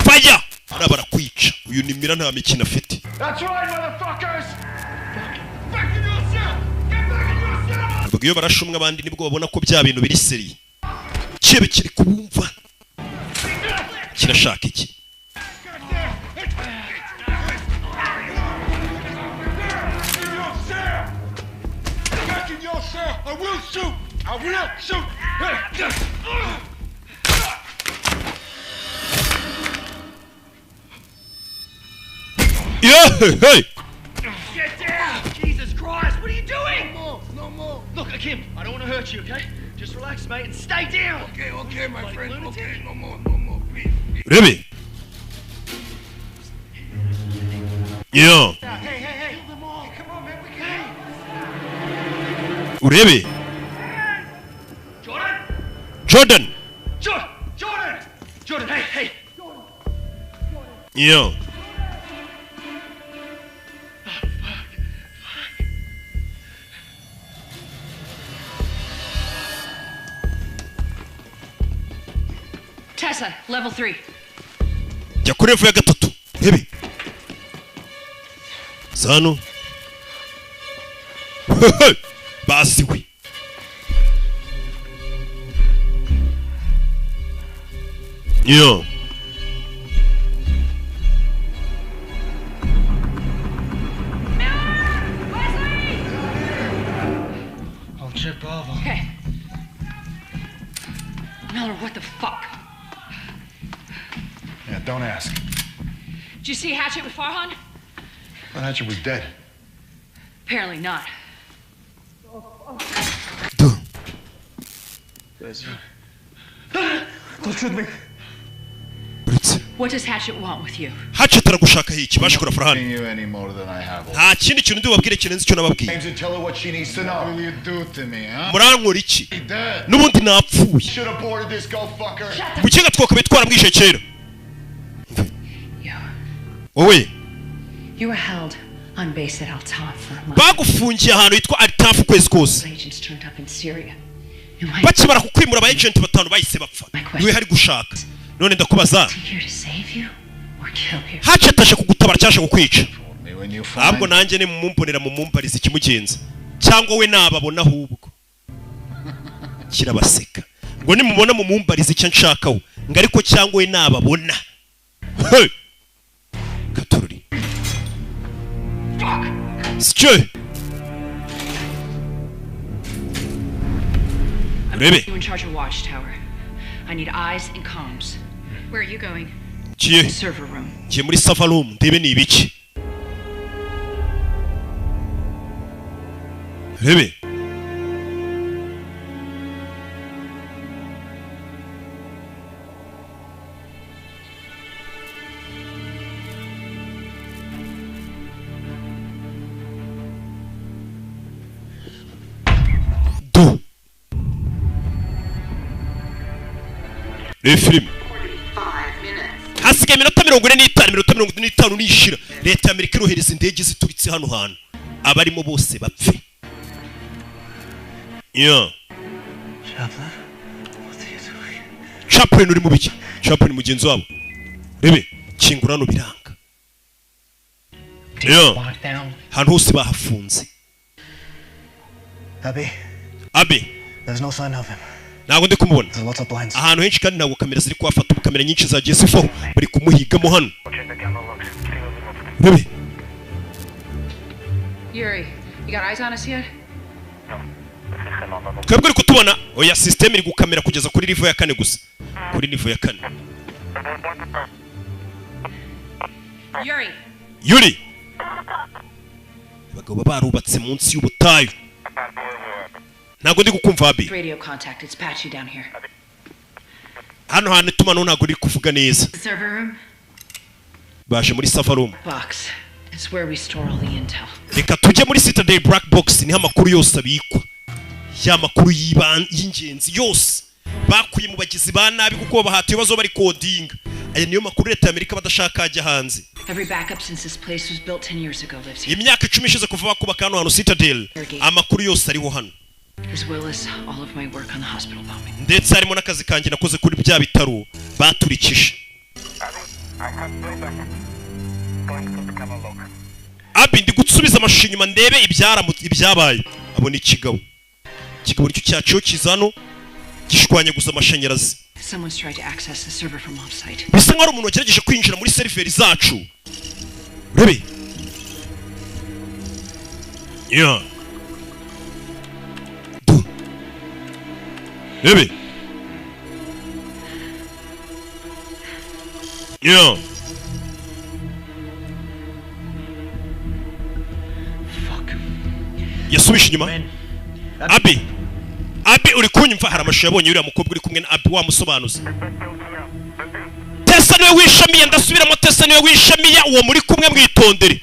Fire. Arabara kwica. Uyu ni mira nta mikino afite. That's right, motherfuckers. Iyo barashumwa abandi nibwo babona ko bya bintu biri seri. Kibe kiri kubumva. Kirashaka iki? Yeah, hey. Get down! Jesus Christ, what are you doing? No more. Look, Akim, I don't want to hurt you, okay? Just relax, mate, and stay down. Okay, my friend. Lunatic. Okay, no more, please. Rebe. Yo. Hey, kill them all. Come on, man, we can. Urebe. Jordan. Jordan. Hey. Yo. Tessa, level 3. Jya kuri level ya gatatu. Rebe. Zano. Basiwe. Yo. I'll check Bravo. Okay. hell or what the fuck? Yeah, don't ask. Did you see Hatchet with Farhan? Well, Hatchet was dead. Apparently not. Don't shoot me. What does Hatchet want with you? Hatchet aragushaka iki bashikora Farhan. You any more than I have. Nta kindi kintu ndi babwire kirenze icyo nababwiye. James and tell her what she needs to know. What will you do to me, huh? Murankora iki? Nubundi napfuye. Should have boarded this go fucker. Bukinga twoka bitwara mwishe kera. Wowe. You were held on base at Al-Taf for a month. Bagufungiye ahantu hitwa Al-Taf kwezi kose. Agents turned up in Syria. Bakimara kukwimura aba agent batanu bahise bapfa. Niwe hari gushaka. None ndakubaza. Hatchet aje kugutabara cyaje kukwica. Ahubwo nanjye ni mumumbonera mumumbariza ikimugenza. Cyangwa we nababona ahubwo. Kirabaseka. Ngo nimubona mumumbariza icyo nshakaho. Ngo ariko cyangwa we nababona. Hey! Katururi. Fuck. Sicyo. You in charge of Watchtower. I need eyes and comms. Where are you going? Server room. Kiye muri server room ndebe ni ibiki. Rebe. Film. Hasigaye iminota 45 nishira. Leta ya Amerika irohereza indege zituritse hano hantu. Abarimo bose bapfe. Yeah. Chaplain uri mu biki? Chaplain mugenzi wabo. Rebe, kingurano biranga. Yeah. Hano hose bahafunze. Abi. There's no sign of him. Ntabwo ndi kumubona. Ahantu henshi kandi ntabwo kamera ziri kuhafata, kamera nyinshi zagiye zivaho bari kumuhigamo hano. Rebe. Yuri, you got eyes on us yet? Twebwe uri kutubona, oya system iri gukamera kugeza kuri level ya 4 gusa. Kuri level ya 4. Yuri. Bagabo barubatse munsi y'ubutayu. Ntabwo ndi gukumva abi. Radio contact, it's patchy down here. Hano hantu tumano ntabwo uri kuvuga neza. Server room? Baje muri server room. Box. It's where we store all the intel. Reka tujye muri Citadel Black Box ni amakuru yose abikwa. Ya makuru y'ingenzi yose. Bakuye mu bagizi ba nabi kuko bahatiye bazo bari coding. Aya niyo makuru leta ya Amerika badashaka ajya hanze. Every backup since this place was built 10 years ago lives here. Imyaka 10 ishize kuva bakubaka hano Citadel. Amakuru yose ariho hano. As well as all of my work on the hospital bombing. Ndetse harimo nakazi kanjye nakoze kuri bya bitaro baturikije. Abi ndi gutsubiza amashusho inyuma ndebe ibyabaye. Abona ikigabo. Ikigabo cyo cyaciyo kizano gishwanye guza amashanyarazi. Someone's tried to access the server from offsite. Bisa nk'ari umuntu wagerageje kwinjira muri serveri zacu. Rebe. Yeah. Rebe. Yeah. Yasubisha inyuma. Abi uri kunyumva hari amashusho yabonye uriya mukobwa uri kumwe na Abi wamusobanuza. Tessa niwe wishamiye ndasubiramo Tessa niwe wishamiye uwo muri kumwe mwitondere.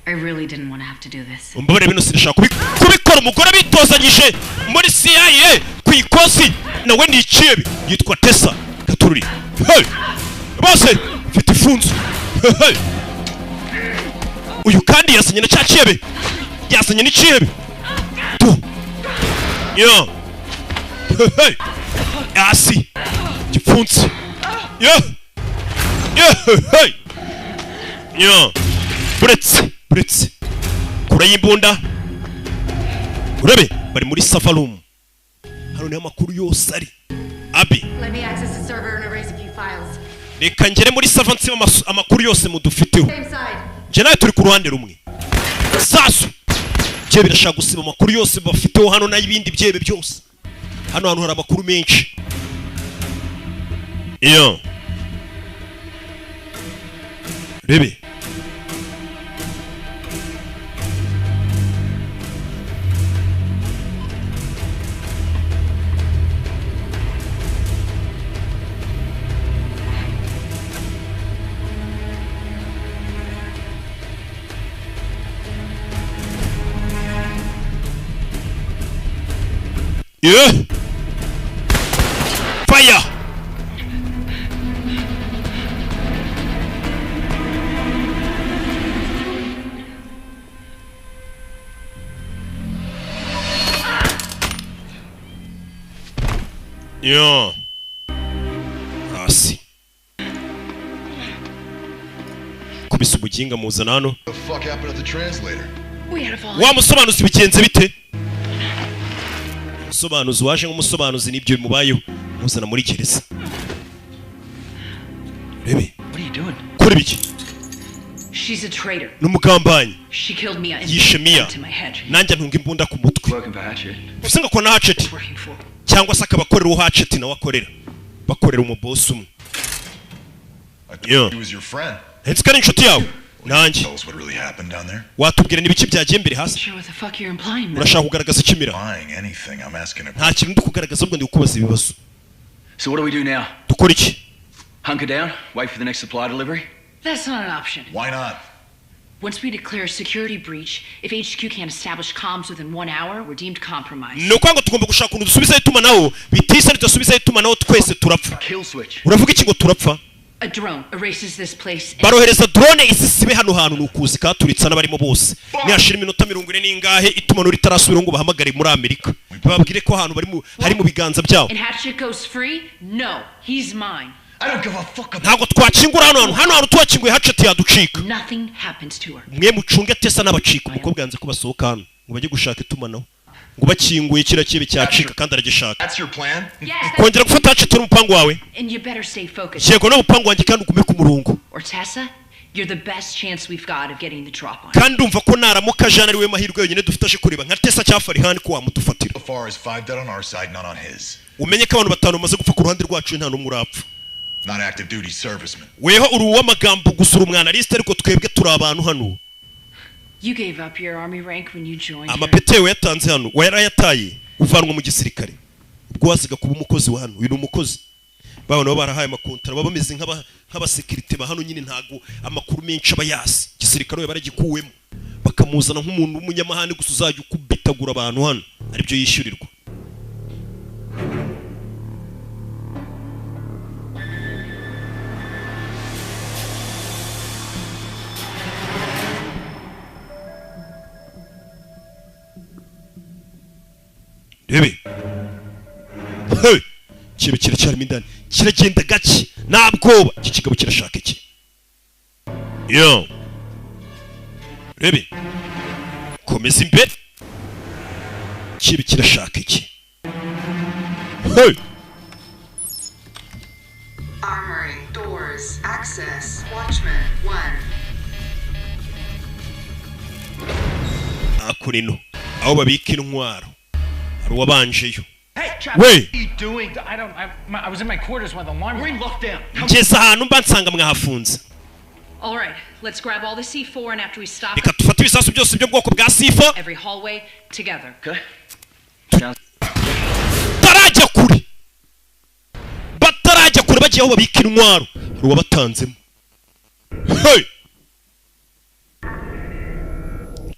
I really didn't want to have to do this. Umbabare bino sinashaka kubikora umugore bitozanyije muri CIA ku ikosi nawe ni ikibi yitwa Tessa Katururi. Hey! Bose mfite ifunzo. Hey! Uyu kandi yasenye na cyakiebe. Yasenye ni kiebe. Tu. Yo. Hey! Asi. Gifunzo. Yo. Hey! Yo. Brits. Kura yimbunda. Urebe bari muri server room. Hano ni amakuru yose ari. Abi. Let me access the server and erase a few files. Reka ngere muri server nsima amakuru yose mudufiteho. Je nawe turi ku ruhande rumwe. Sasu. Je birashaka gusiba amakuru yose bafiteho hano na ibindi byebe byose. Hano hari amakuru menshi. iyo rebe yeah. Fire. Yeah. Asi. Kubisa ubuginga muzana hano. The fuck happened to the translator? We had a fall. Wa musobanuzi bigenze bite? Musobanuzi waje nk'umusobanuzi nibyo bimubayeho. Muzana muri gereza. Rebe. What are you doing? Kora biki? She's a traitor. Numugambanyi. She killed Mia and yishe Mia. Nanjye ntunga imbunda ku mutwe. Usenga ko na Hatchet. Cyangwa se akabakorera Hatchet nawe akorera. Bakorera umuboss umwe. He was your friend. It's kari inshuti yawe. Nanjye. Tell us what really happened down there. Watubwira nibiki byagiye mbere hasi. Sure what the fuck you're implying. Urashaka kugaragaza ikimira. Anything, I'm asking a nta kintu ndi kugaragaza ubwo ndi kubaza ibibazo. So what do we do now? Dukora iki? Hunker down, wait for the next supply delivery? That's not an option. Why not? Once we declare a security breach, if HQ can't establish comms within 1 hour, we're deemed compromised. No kwanga tugomba gushaka ukuntu dusubiza itumanaho bitisa ridasubiza itumanaho twese turapfa. Kill switch. Uravuga iki ngo turapfa? A drone erases this place. Barohereza drone isisibe hano hantu nukuzi katuritsa n'abarimo bose. Nihashira iminota 40 n'ingahe itumano ritarasubira ngo bahamagare muri Amerika. Bababwire ko hano hari mu biganza byabo. And Hatchet goes free? No, he's mine. I don't give a fuck about. Ntago twakingura hano twakinguye Hatchet yaducika. Nothing happens to her. Mwe mucunge tesa n'abacika umukobwa yanze ko basohoka hano ngo bajye gushaka itumanaho. Ngo bakinguye kira kibe cyacika kandi aragishaka. That's your plan? Kongera gufata Hatchet n'umupango wawe. And you better stay focused. Yego no mupango wanjye kandi ugume ku murongo. Or Tessa, you're the best chance we've got of getting the drop on. Kandi umva ko naramuka Jean ari we mahirwe yonyine dufite aje kureba nka Tessa cyafari hani ko wamudufatira. So far as 5 dead on our side, none on his. Umenye ko abantu batanu bamaze gupfa ku ruhande rwacu nta numwe urapfa. Not active duty servicemen. Weho uri uw'amagambo gusura umwana liste ariko twebwe turi abantu hano. You gave up your army rank when you joined. Amapete we yatanze hano yarayataye uvanwa mu gisirikare. Ubwo waziga kuba umukozi wa hano uyu umukozi. Babona barahaye amakontara baba bameze nk'abasekirite ba hano nyine ntago amakuru menshi abayasi. Gisirikare we baragikuwemo. Bakamuzana nk'umuntu w'umunyamahane gusa uzajya ukubitagura abantu hano. Ari byo yishyurirwa. Rebe. Hey. Kibe kiracyarimo indani. Kiragenda gake. Nabwoba. Iki kigabo kirashaka iki? Yo. Rebe. Komeza imbere. Kibe kirashaka iki? Hey. Armory, doors, access, watchman, 1. Akurino. Aho babika intwaro. Wabanjeyo. Hey, we. What are you doing? I was in my quarters when the alarm. We're in lockdown. Ngeze ahantu mba nsanga mwahafunze. All right, let's grab all the C4 and after we stop. Reka dufate ibisasu byose byo bwoko bwa C4. Every hallway together. Okay. Tarajya kure. Batarajya kure bagiye aho babika intwaro. Ruwa batanzemo. Hey.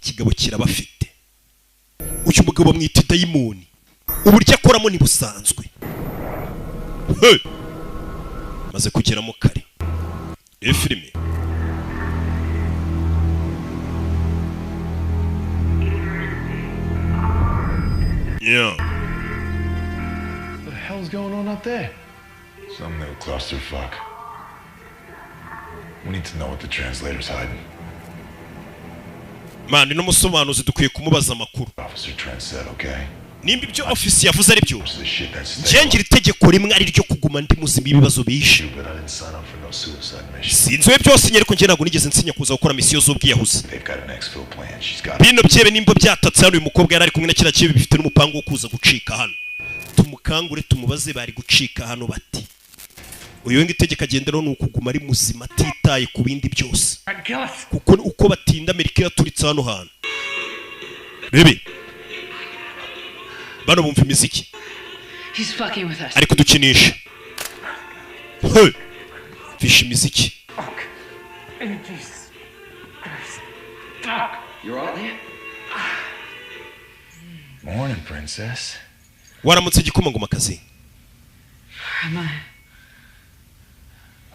Kigabo kirabafite. Uyu mugabo bamwita dayimoni. Uburyo akoramo ni busanzwe. Hey. Maze kugeramo kare. Filime. Yeah. What the hell's going on up there? Some new clusterfuck. We need to know what the translator's hiding. Mani n'umusobanuzi dukwiye kumubaza amakuru. Officer Trent said, okay? Nimba ibyo office yavuze ari byo. Ngira itegeko rimwe ari ryo kuguma ndi muzima ibibazo bishe. Sinzwe byose nyereko nge nago nigeze nsinya kuza gukora misiyo z'ubwiyahuzi. Bino byebe nimba byatatse hano uyu mukobwa yari ari kumwe na kira kibe bifite n'umupango wo kuza gucika hano. Tumukangure tumubaze bari gucika hano bati. uyu wenga itegeko agenderaho ni ukuguma ari muzima atitaye ku bindi byose kuko uko batinda Amerika yaturitse hano hantu rebe bano bumva imiziki ari kudukinisha fisha imiziki You're all there? Morning, princess. waramutse igikomangoma kazi Am I?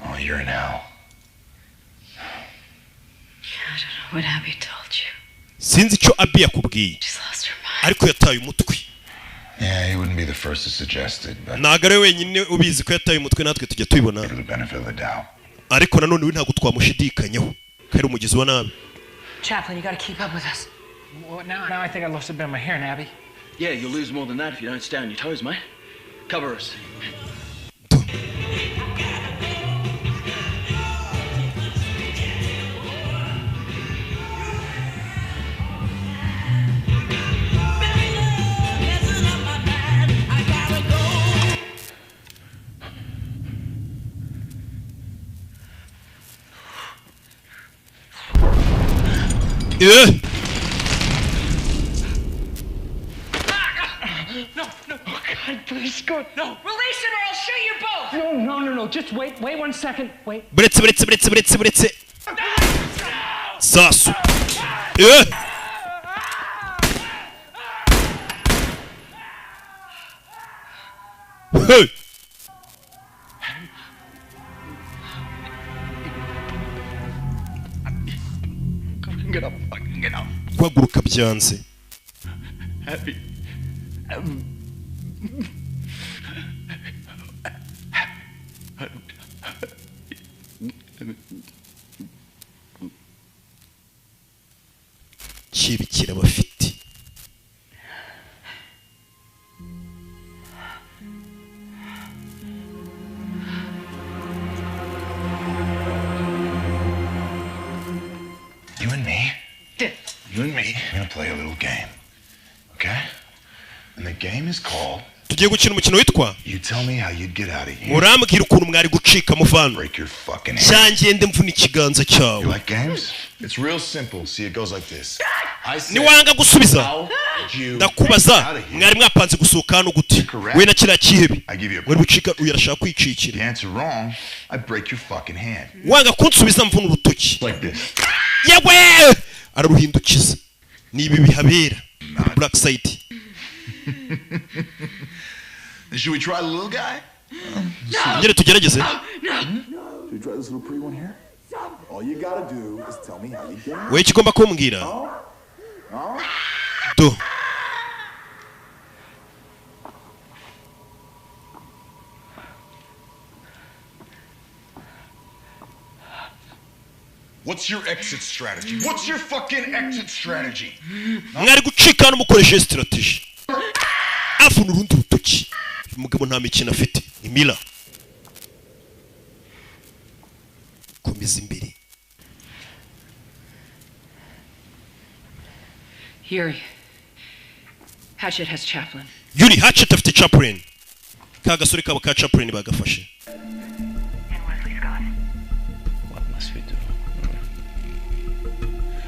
Oh, you're in hell. I don't know what Abby told you. sinzi icyo Abby yakubwiye ariko yataye umutwe. Yeah, he wouldn't be the first to suggest it, but ntabwo ari wenyine ubizi ko yataye umutwe natwe tujya tubibona ariko nanone we ntabwo twamushidikanyaho ko ari umugizi wa nabi. Chaplain, you gotta keep up with us. Well, now I think I lost a bit of my hair, Nabby. Yeah, you'll lose more than that if you don't stay on your toes, mate. Cover us. Yeah. No. Oh, God, please, God, no. Release him or I'll shoot you both. No. Just wait 1 second. Wait. Buretse. Sasu. Yeah. Hey. Get up. Guhaguruka byanze. Happy. Kibikira bafite. You and me, we're gonna play a little game, okay? And the game is called. Tugiye gukina umukino witwa. You tell me how you'd get out of here. Urambwira ukuntu mwari gucika muvano. Break your fucking hand. Cyangende mvuna ikiganza cyawe. You like games? It's real simple. See, it goes like this. Ni wanga gusubiza. Ndakubaza mwari mwapanze gusohoka hano gute? We na kira kihebi. Wari bucika uyarashaka kwicikira. The answer wrong, I break your fucking hand. Wanga kunsubiza mvuna urutoki. Like this. Yewe! Araruhindukiza. Ni ibi bihabera. Black side. Should we try the little guy? Ngere tugerageze. Should we try this little pretty one here? All you gotta do is tell me how you get out. We kigomba kumbwira. Do. What's your exit strategy? What's your fucking exit strategy? Mwari gucika hano mukoresheje strategy. Afuna urundi rutoki. Umugabo nta mikino afite. Imila. Komeza imbere. Yuri. Hatchet has chaplain. Yuri Hatchet afite chaplain. Ka gasore kabo ka chaplain bagafashe. What must we do?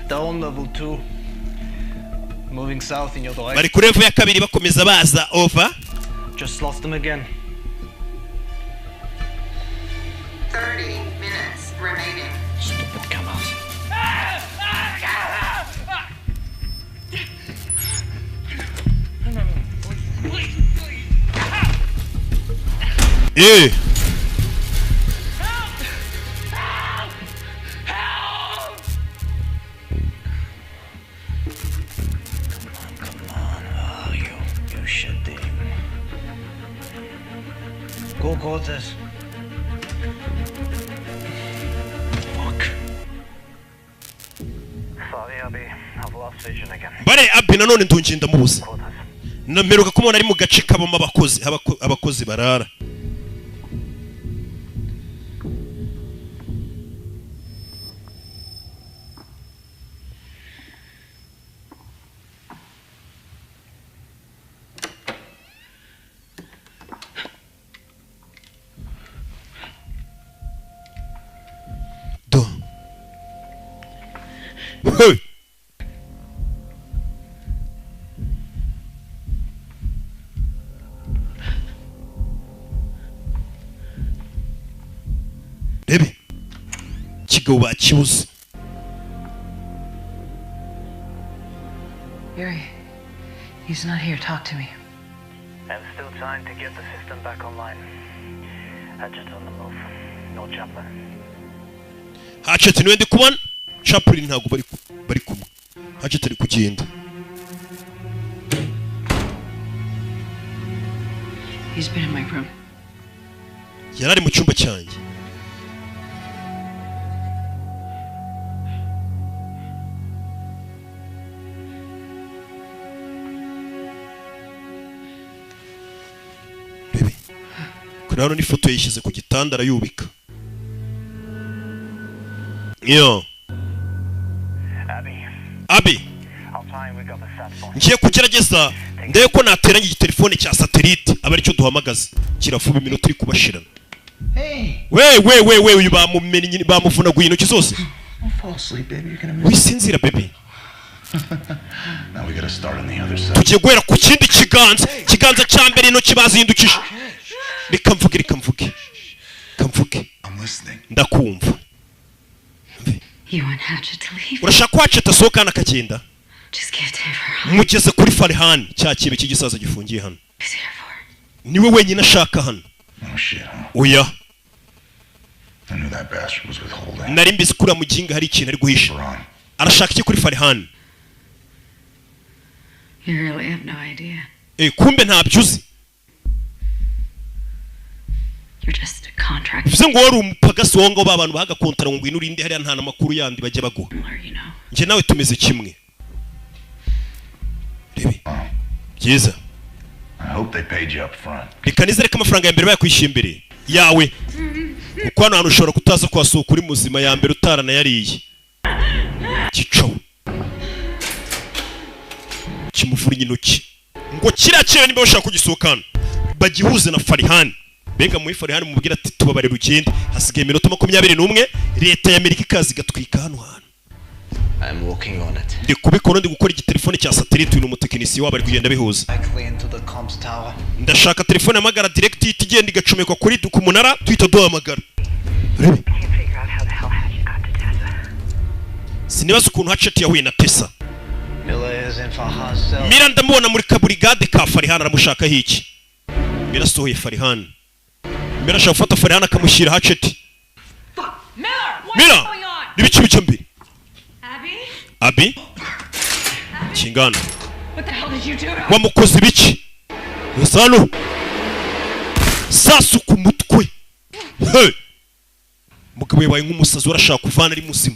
Down level 2. Moving south in your direction. Bari kuri level ya kabiri bakomeza baza over. Just lost them again. 30 minutes remaining. Stupid cameras. Eh. You shit demon. Go quarters. Fuck. Sorry, Abby. I've lost vision again. Bare Abby nanone ndunje ndamubuza. Nameruka kumubona ari mu gace kabamo abakozi barara. Rebe kigabo bakibuze. Yuri, he's not here. Talk to me. I'm still trying to get the system back online. Hatchet's on the move. No Chaplin. Hatchet niwe ndi kubona. Chaplin ntago bari kumwe. Hatchet ari kugenda. He's been in my room. Yarari mu cyumba cyanjye. Hano ni foto yishyize ku gitanda arayubika. Yo. Abi. Ngiye kugerageza ndebe ko nateranya igitelefone cya satellite abari cyo duhamagaza kiravuba iminota iri kubashirana. We uyu bamumenye bamuvunaguye intoki zose. Wisinzira baby. Now we gotta start on the other side. Tugiye guhera ku kindi kiganza cya mbere intoki bazindukije. Reka mvuge. Ndakumva. You want Hatchet to leave? Urashaka Hatchet asohoka akagenda? Just give Dave her. Mugeze kuri Farhan cya kibe cy'igisaza gifungiye hano. Niwe wenyine ashaka hano. Oya. I knew that bastard was withholding. Nari mbizi kura muginga hari ikintu ari guhisha. Arashaka iki kuri Farhan? You really have no idea. Kumbe ntabyuzi. You're just a contract. Bivuze ngo wari umupagasi wongo babantu bahaga kontara ngo inurinde hari nta namakuru yandi bajye baguha. Nje nawe tumeze kimwe. Rebe. Byiza. I hope they paid you up front. Bikanizere ko amafaranga ya mbere bayakwishimbire yawe. Kuko hano hantu ushobora kutaza kwasuka uri muzima ya mbere utarana yariye. Gico. Kimuvura intoki. Ngo kirakira niba bashaka kugisohokana. Bagihuze na Farhan. Benga muri Farhan mubwira ati tubabarira ugende hasigaye iminota 21 leta ya Amerika ikazi gatwika hano hantu. I'm working on it. Ndi kubikora ndi gukora igitelefone cya satellite uyu umutekinisiye wabari kugenda bihuza. Ndashaka telefone amagara direct igenda igacomekwa kuri ku munara twita duhamagara. Sinibaza ukuntu Hatchet yahuye na Tessa. Mira ndamubona muri kaburigade ka Farhan aramushaka hiki. Mira sohoye Farhan. Mira ashaka gufata Farhan akamushyira Hatchet. Mira nibici bice mbere. Abi Kingana. What the hell did you do? Wamukoze biki? Usano. Sasu ku mutwe. Hey. Mugabo yabaye nk'umusazi urashaka kuvana ari muzima.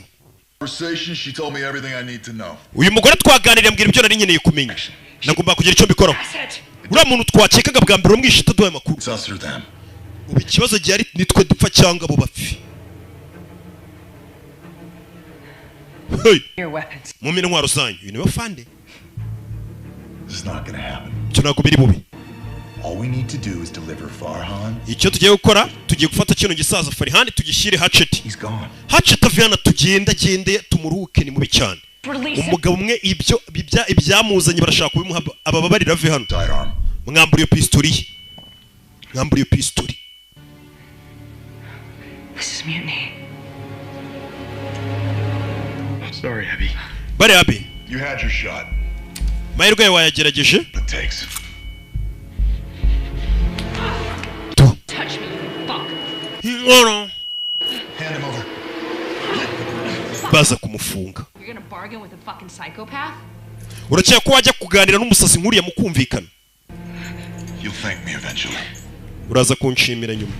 She told me everything I need to know. Uyu mugore twaganiriye mbwira ibyo nari nkeneye kumenya. Nagomba kugira icyo mbikoraho. Uriya muntu twakekaga bwa mbere umwishita duhaye makuru. Ubu ikibazo gihari nitwe dupfa cyangwa abo bapfi. Hey. Mumene ntwaro zanyu. Uyu niwe fande. This is not going to happen. Tunago biri bubi. All we need to do is deliver Farhan. Icyo tugiye gukora tugiye gufata kino gisaza Farhan tugishyire Hatchet. He's gone. Hatchet avyana tugenda tumuruke ni mubi cyane. Umugabo umwe ibyo ibyamuzanye barashaka kubimuha abababarira ave hano. Mwambura iyo pistoli. Mwambura iyo pistoli. This is mutiny. Sorry, Abby. Bare Abby. You had your shot. Mahirwe wayagerageje? It takes. Touch me, fuck. No. Hand him over. Baza kumufunga. You're gonna bargain with a fucking psychopath? Urakeka ko wajya kuganira n'umusazi nkuriya mukumvikana? You'll thank me eventually. Uraza kunshimira nyuma.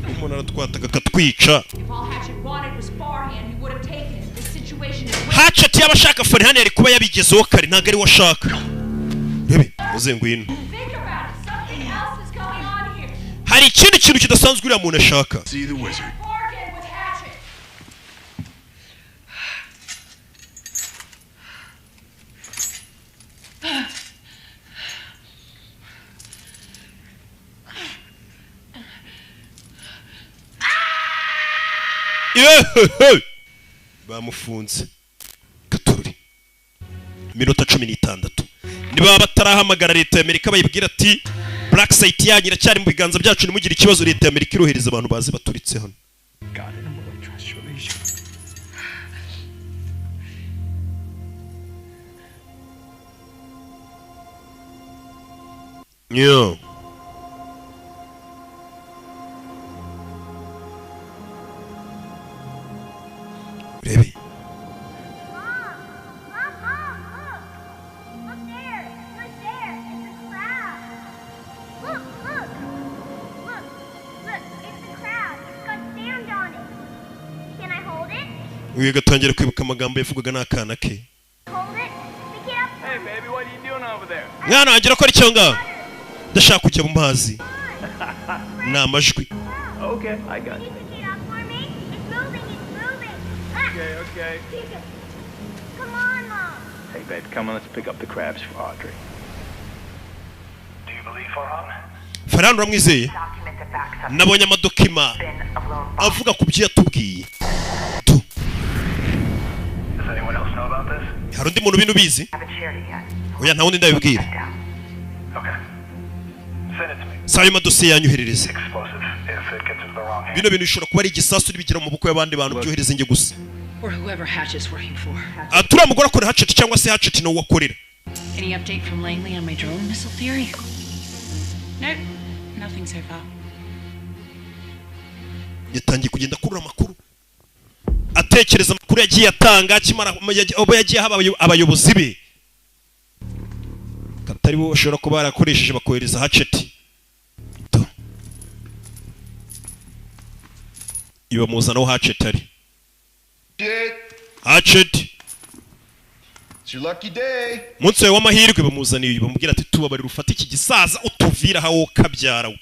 Umuntu aratwataga katwica. Hatchet yabashaka Farhan yari kuba yabigezeho kare ntago ari washaka. Bebe, uzengwino. Hari ikindi kintu kidasanzwe uriya muntu ashaka. See the wizard. Bamufunze. katururi minota 16 niba batarahamagara leta ya Amerika bayibwira ati black site yanyu iracyari mu biganza byacu nimugire ikibazo leta ya Amerika irohereza abantu bazi baturitse hano Yo. Baby. Uyu gatangira kwibuka amagambo yavugaga n'akana ke. Mwana agira ko ari cyo ngaho. Ndashaka kujya mu mazi. Ni amajwi. Okay, I got it. Okay. Come on, Mom. Hey, babe, come on, let's pick up the crabs for Audrey. Do you believe Farhan? Farhan uramwizeye? Nabonye amadokima avuga ku byo yatubwiye. Does anyone else know about this? Hari undi muntu bino bizi? Oya nta wundi ndabibwira. Okay. Send it to me. Sayo madosiye yanyoherereze. Explosive. If it gets into the wrong hands. Bino bintu bishobora kuba ari igisasu nibigira mu bukwe y'abandi bantu byohereze nge gusa. Or whoever Hatch is working for. Atura mugora kore Hatchet cyangwa se Hatchet no wakorera. Any update from Langley on my drone missile theory? Nope. Nothing so far. Yatangiye kugenda kurura amakuru. Atekereza amakuru yagiye atanga kimara abo yagiye haba abayobozi be. Katari bo bashobora kuba barakoresheje bakohereza Hatchet. Iba muzana Hatchet ari. Hatchet. It's your lucky day. Munsi w'amahirwe bamuzaniye bamubwira ati tubabarira ufata iki gisaza utuvira hawo kabyara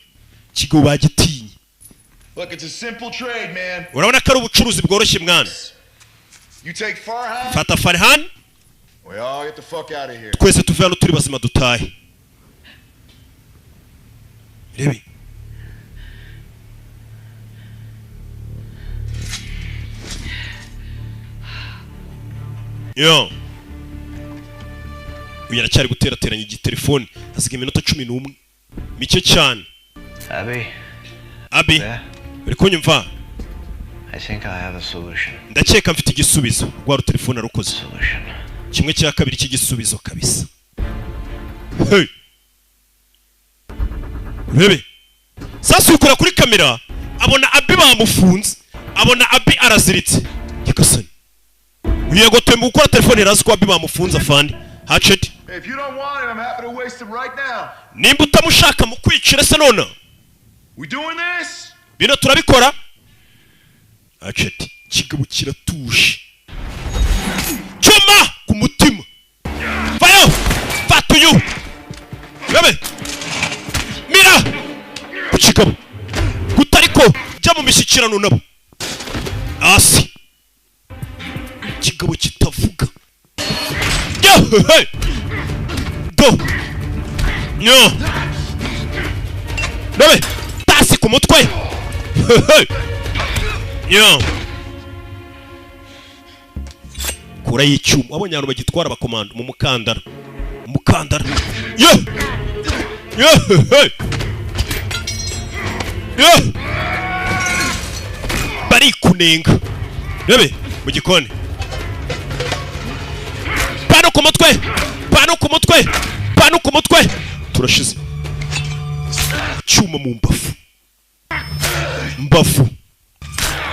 kigo bagitinye. Look, it's a simple trade, man. Urabona ko ari ubucuruzi bworoshye mwana. You take Farhan. Fata Farhan. We all get the fuck out of here. Twese tuve hano turi bazima dutahe. Rebi. Yo. Uyu aracyari guterateranya igitelefone hasiga iminota 11 mike cyane. Abi uri kunyumva? I think I have a solution. Ndakeka mfite igisubizo rwa telefone arukoze. Kimwe cya kabiri cy'igisubizo kabisa. Hey. Rebe. Sasa ukora kuri kamera abona Abi bamufunze abona Abi araziritse. Yakasani. Uyego tembu ukora telefone razi ko Abi bamufunze afandi. Hatchet. If you don't want him, I'm happy to waste him right now. Nimba utamushaka mu kwicira se none. We doing this? Bino turabikora. Hatchet kigabo kiratuje. Chuma ku mutima. Vayo! Fatu you. Bebe. Mira. Kigabo. Kutariko jya mu mishyikirano nabo. Asi. Kigabo kitavuga. Yo! Hey! Do. Nyo. Bebe. Tasi ku mutwe. Hey! Yo. Kura y'icyuma abonye abantu bagitwara abakomando mu mukandara. Umukandara. Yo! Yo! Hey! Yo! Bari kunenga. Bebe mu gikoni. Pano ku mutwe. Pano ku mutwe. Pano ku mutwe. Turashize. Cyuma mu mbafu. Mbafu.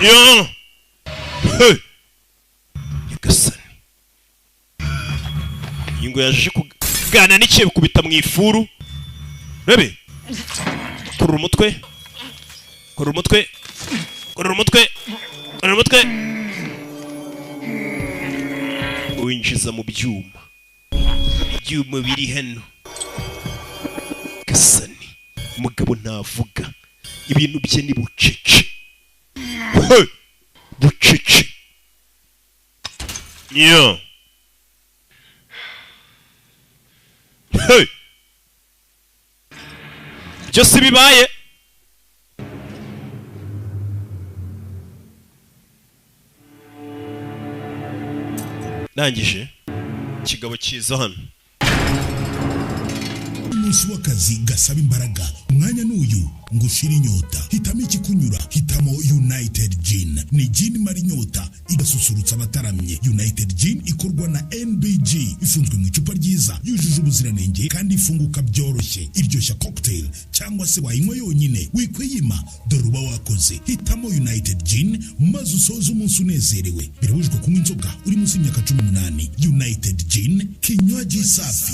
Yo! Hey! Yagasani. Ingo yaje kugana n'ikiye kubita mu ifuru. Bebe. Kurura umutwe. Kurura umutwe. Kurura umutwe. Kurura umutwe. Winjiza mu byuma. Ibyuma biri hano. Gasani. Umugabo ntavuga. Ibintu bye ni bucece. Hey! Bucece. Yo. Hey! Byose bibaye. nangije kigabo kiza hano umunsi w'akazi gasaba imbaraga umwanya n'uyu ngo ushire inyota hitamo ikikunyura hitamo United Gin ni gin mara inyota igasusurutsa abataramye United Gin ikorwa na NBG ifunzwe mu icupa ryiza yujuje ubuziranenge kandi ifunguka byoroshye iryoshya cocktail cyangwa se wayinywa yonyine wikwiyima dore uba wakoze hitamo United Gin maze usoze umunsi unezerewe birabujijwe kunywa inzoga uri munsi y'imyaka 18 United Gin kinywaji safi